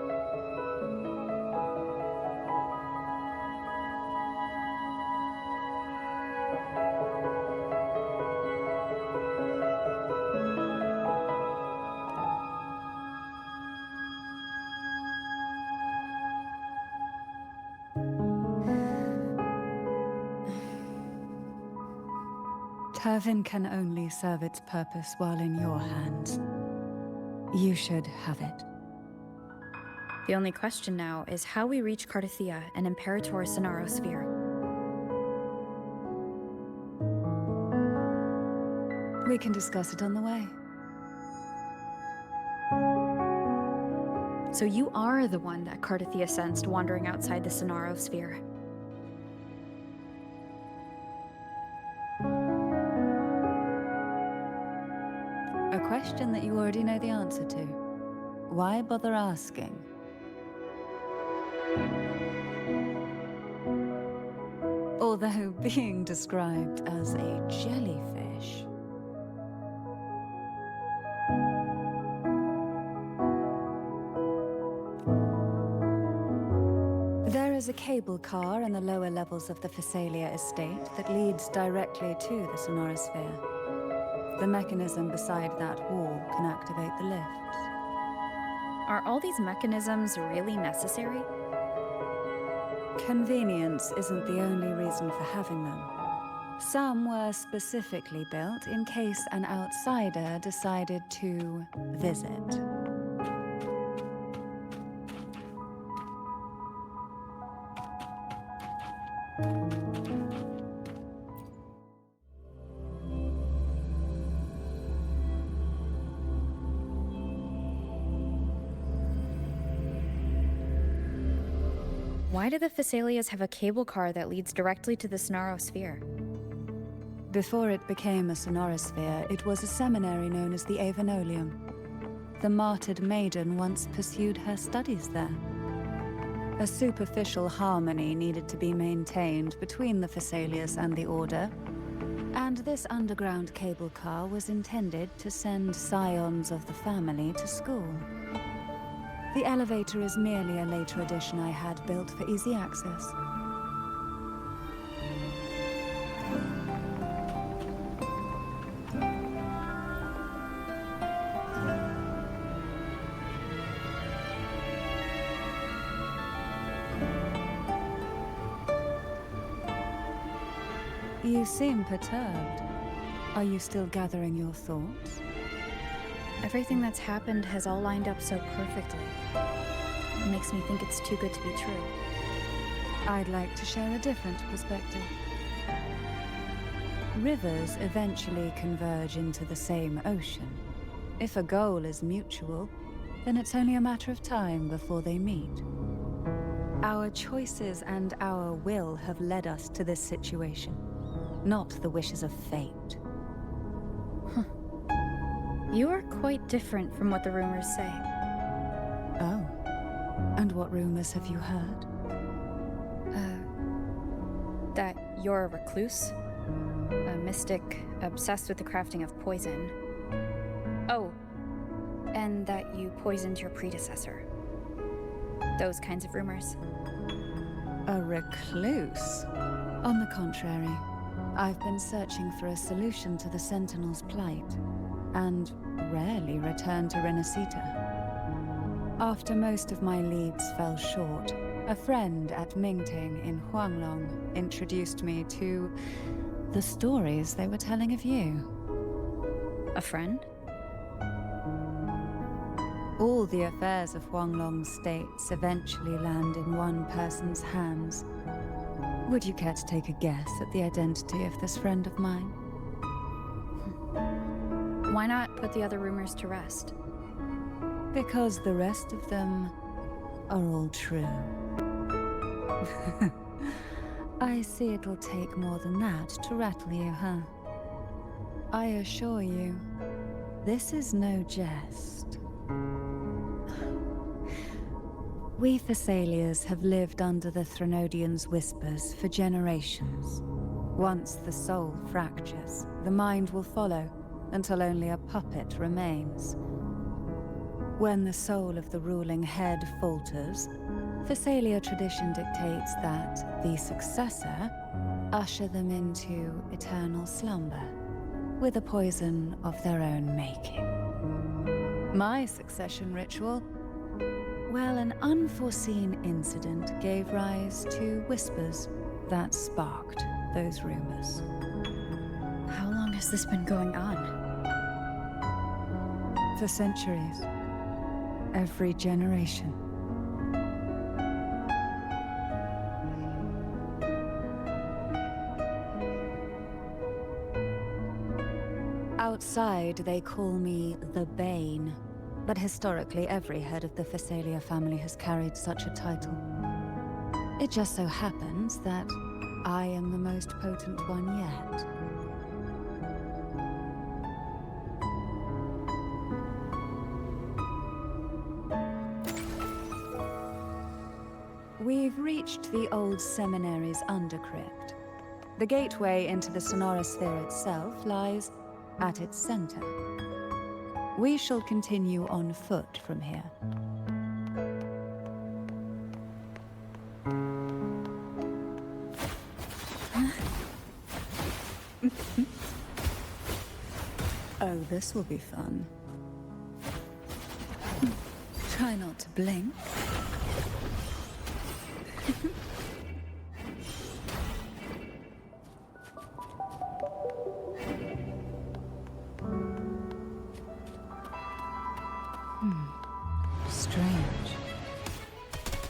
Turvin can only serve its purpose while in your hands. You should have it. The only question now is how we reach Carthathia and Imperator Sonaro Sphere. We can discuss it on the way. So you are the one that Cardathia sensed wandering outside the Sonaro sphere. A question that you already know the answer to. Why bother asking? Although being described as a jellyfish. There is a cable car in the lower levels of the Phasalia estate that leads directly to the Sonorosphere. The mechanism beside that wall can activate the lifts. Are all these mechanisms really necessary? Convenience isn't the only reason for having them. Some were specifically built in case an outsider decided to visit. Why do the Phasalias have a cable car that leads directly to the Sonaro sphere? Before it became a Sonorosphere, it was a seminary known as the Avenolium. The martyred maiden once pursued her studies there. A superficial harmony needed to be maintained between the Phasalias and the Order, and this underground cable car was intended to send scions of the family to school. The elevator is merely a later addition I had built for easy access. You seem perturbed. Are you still gathering your thoughts? Everything that's happened has all lined up so perfectly. It makes me think it's too good to be true. I'd like to share a different perspective. Rivers eventually converge into the same ocean. If a goal is mutual, then it's only a matter of time before they meet. Our choices and our will have led us to this situation, not the wishes of fate. You are quite different from what the rumors say. Oh. And what rumors have you heard? That you're a recluse, a mystic obsessed with the crafting of poison. Oh, and that you poisoned your predecessor. Those kinds of rumors. A recluse? On the contrary, I've been searching for a solution to the Sentinel's plight, and rarely return to Renacita. After most of my leads fell short, a friend at Mingting in Huanglong introduced me to the stories they were telling of you. A friend? All the affairs of Huanglong's states eventually land in one person's hands. Would you care to take a guess at the identity of this friend of mine? Why not put the other rumors to rest? Because the rest of them are all true. I see it'll take more than that to rattle you, huh? I assure you, this is no jest. We Phasalias have lived under the Threnodians' whispers for generations. Once the soul fractures, the mind will follow, until only a puppet remains. When the soul of the ruling head falters, Phasalia tradition dictates that the successor usher them into eternal slumber, with a poison of their own making. My succession ritual? Well, an unforeseen incident gave rise to whispers that sparked those rumors. How long has this been going on? For centuries. Every generation. Outside, they call me the Bane, but historically every head of the Phasalia family has carried such a title. It just so happens that I am the most potent one yet. We've reached the old seminary's undercrypt. The gateway into the sonorosphere itself lies at its center. We shall continue on foot from here. Oh, this will be fun. Try not to blink. Strange.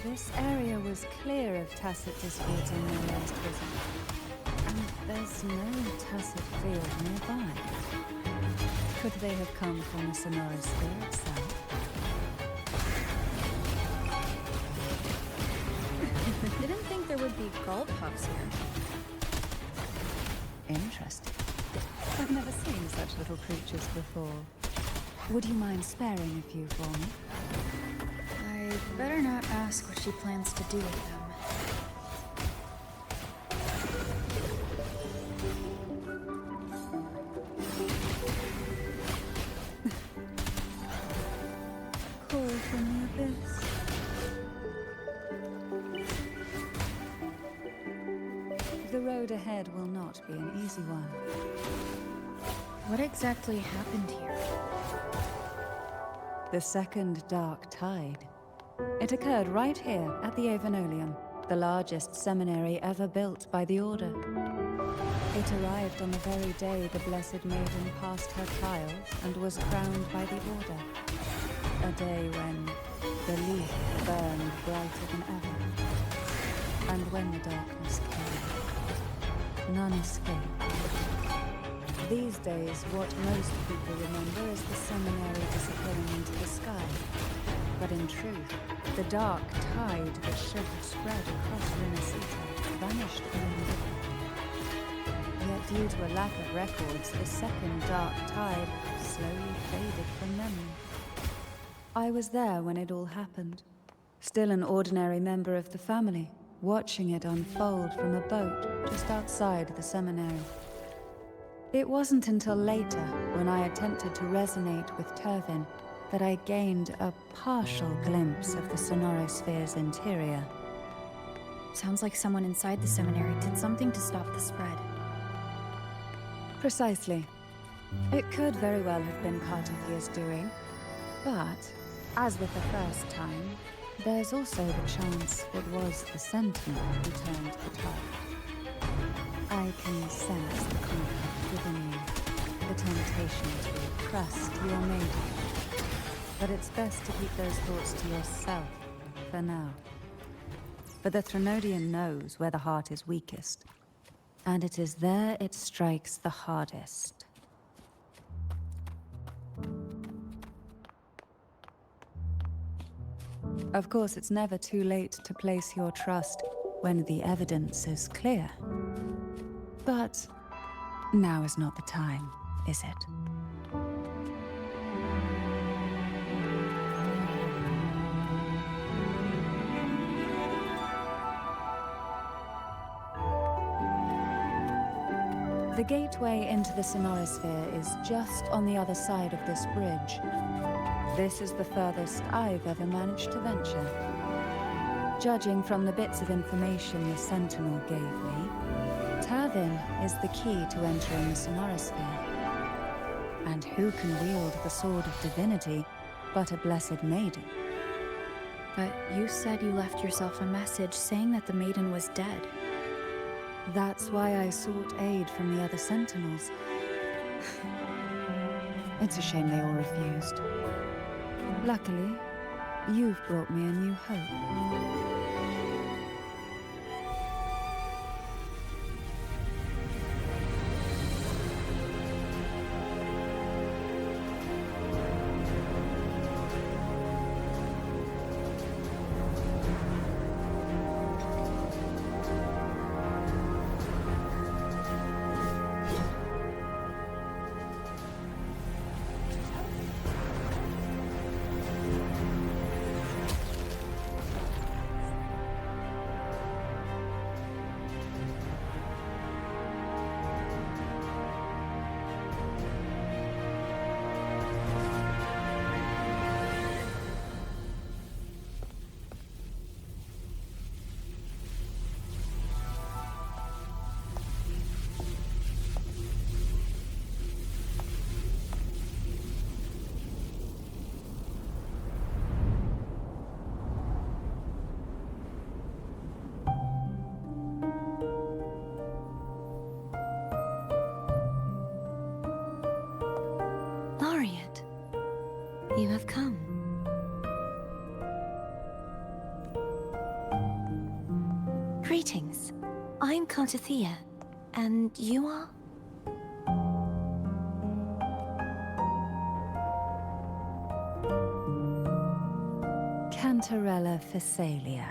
This area was clear of Tacit discords in their last visit. And there's no Tacit field nearby. Could they have come from the sonorosphere itself? Didn't think there would be gull pups here. Interesting. I've never seen such little creatures before. Would you mind sparing a few for me? I better not ask what she plans to do with them. Call from the abyss. The road ahead will not be an easy one. What exactly happened here? The second dark tide. It occurred right here at the Avenolium, the largest seminary ever built by the Order. It arrived on the very day the Blessed Maiden passed her trials and was crowned by the Order. A day when the leaf burned brighter than ever. And when the darkness came, none escaped. These days, what most people remember is the seminary disappearing into the sky. But in truth, the dark tide that should have spread across Renacita vanished from the river. Yet due to a lack of records, the second dark tide slowly faded from memory. I was there when it all happened, still an ordinary member of the family, watching it unfold from a boat just outside the seminary. It wasn't until later, when I attempted to resonate with Turvin, that I gained a partial glimpse of the sonorosphere's interior. Sounds like someone inside the seminary did something to stop the spread. Precisely. It could very well have been Cartathia's doing, but, as with the first time, there's also the chance it was the Sentinel who turned the tide. I can sense the conflict within you, the temptation to trust your maiden. But it's best to keep those thoughts to yourself, for now. For the Threnodian knows where the heart is weakest, and it is there it strikes the hardest. Of course, it's never too late to place your trust when the evidence is clear. But now is not the time, is it? The gateway into the sonorosphere is just on the other side of this bridge. This is the furthest I've ever managed to venture. Judging from the bits of information the Sentinel gave me, Turvin is the key to entering the sonorosphere. And who can wield the sword of divinity but a blessed maiden? But you said you left yourself a message saying that the maiden was dead. That's why I sought aid from the other Sentinels. It's a shame they all refused. Luckily, you've brought me a new hope. You have come. Greetings. I'm Cartathea, and you are? Cantarella Phasalia.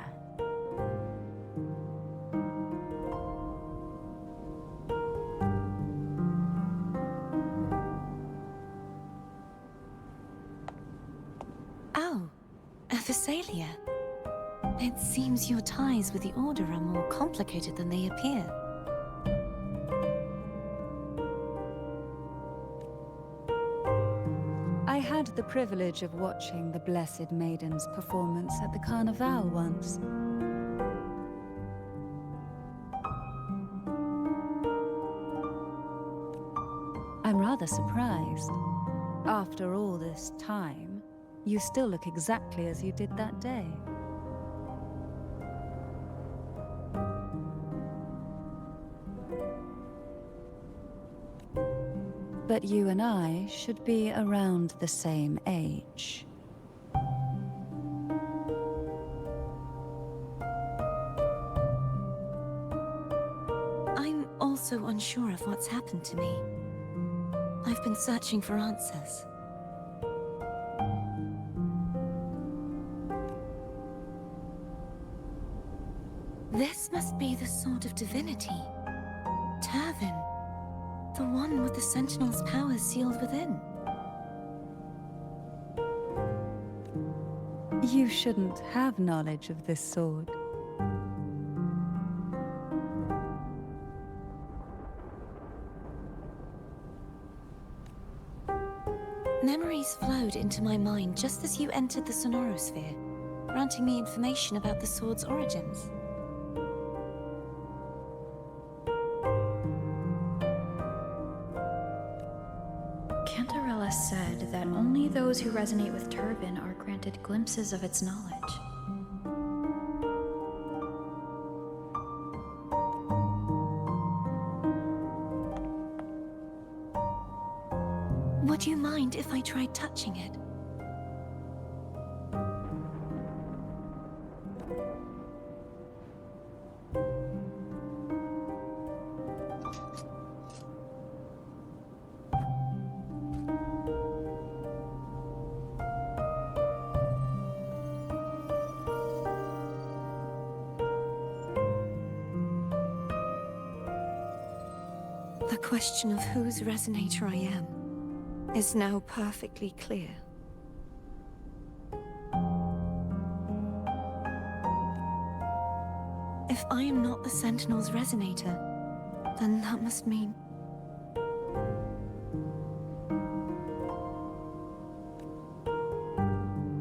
Oh, a Phasalia. It seems your ties with the Order are more complicated than they appear. I had the privilege of watching the Blessed Maiden's performance at the Carnival once. I'm rather surprised. After all this time, you still look exactly as you did that day. But you and I should be around the same age. I'm also unsure of what's happened to me. I've been searching for answers. This must be the Sword of Divinity. Turvin. The one with the Sentinel's powers sealed within. You shouldn't have knowledge of this sword. Memories flowed into my mind just as you entered the Sonorosphere, granting me information about the sword's origins. Cantarella said that only those who resonate with Turvin are granted glimpses of its knowledge. Would you mind if I tried touching it? The question of whose resonator I am is now perfectly clear. If I am not the Sentinel's resonator, then that must mean...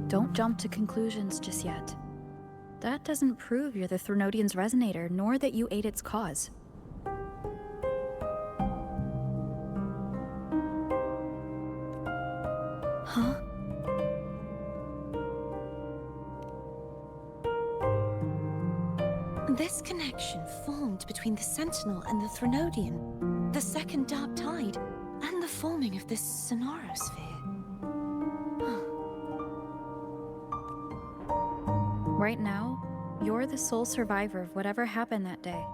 Don't jump to conclusions just yet. That doesn't prove you're the Threnodian's resonator, nor that you aid its cause. Huh? This connection formed between the Sentinel and the Threnodian, the second Dark Tide, and the forming of this Sonorosphere. Right now, you're the sole survivor of whatever happened that day.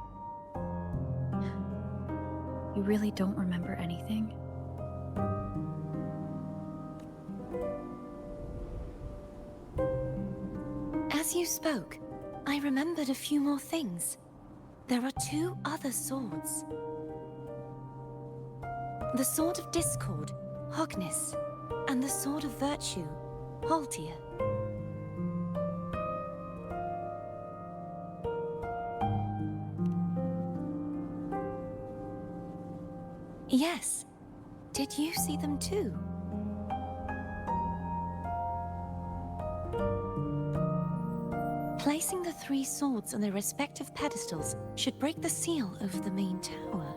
You really don't remember anything? As you spoke, I remembered a few more things. There are two other swords. The Sword of Discord, Hognis, and the Sword of Virtue, Haltia. Yes. Did you see them too? Placing the three swords on their respective pedestals should break the seal over the main tower.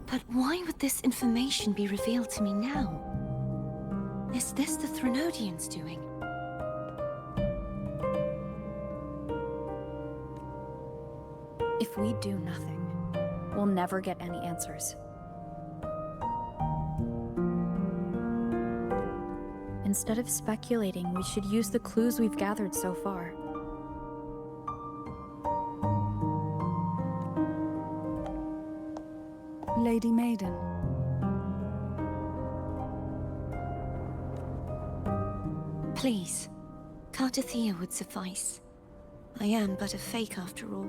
But why would this information be revealed to me now? Is this the Threnodians' doing? If we do nothing, we'll never get any answers. Instead of speculating, we should use the clues we've gathered so far. Lady Maiden. Please, Cartathea would suffice. I am but a fake after all.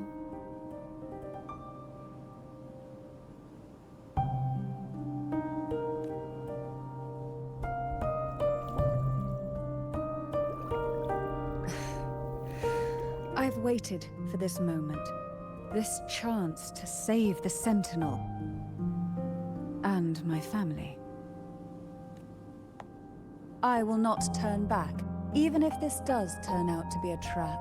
I've waited for this moment, this chance to save the Sentinel and my family. I will not turn back, even if this does turn out to be a trap.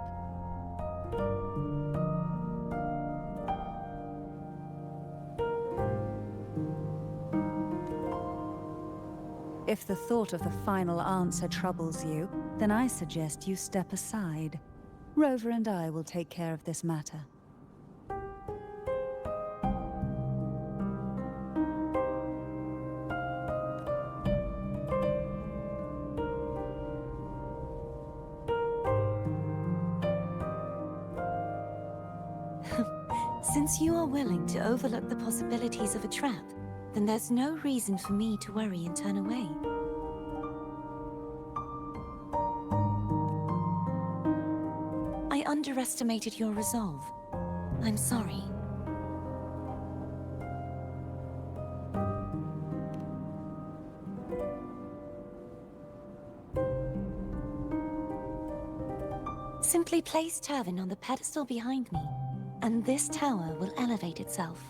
If the thought of the final answer troubles you, then I suggest you step aside. Rover and I will take care of this matter. Since you are willing to overlook the possibilities of a trap, then there's no reason for me to worry and turn away. I underestimated your resolve. I'm sorry. Simply place Turvin on the pedestal behind me, and this tower will elevate itself.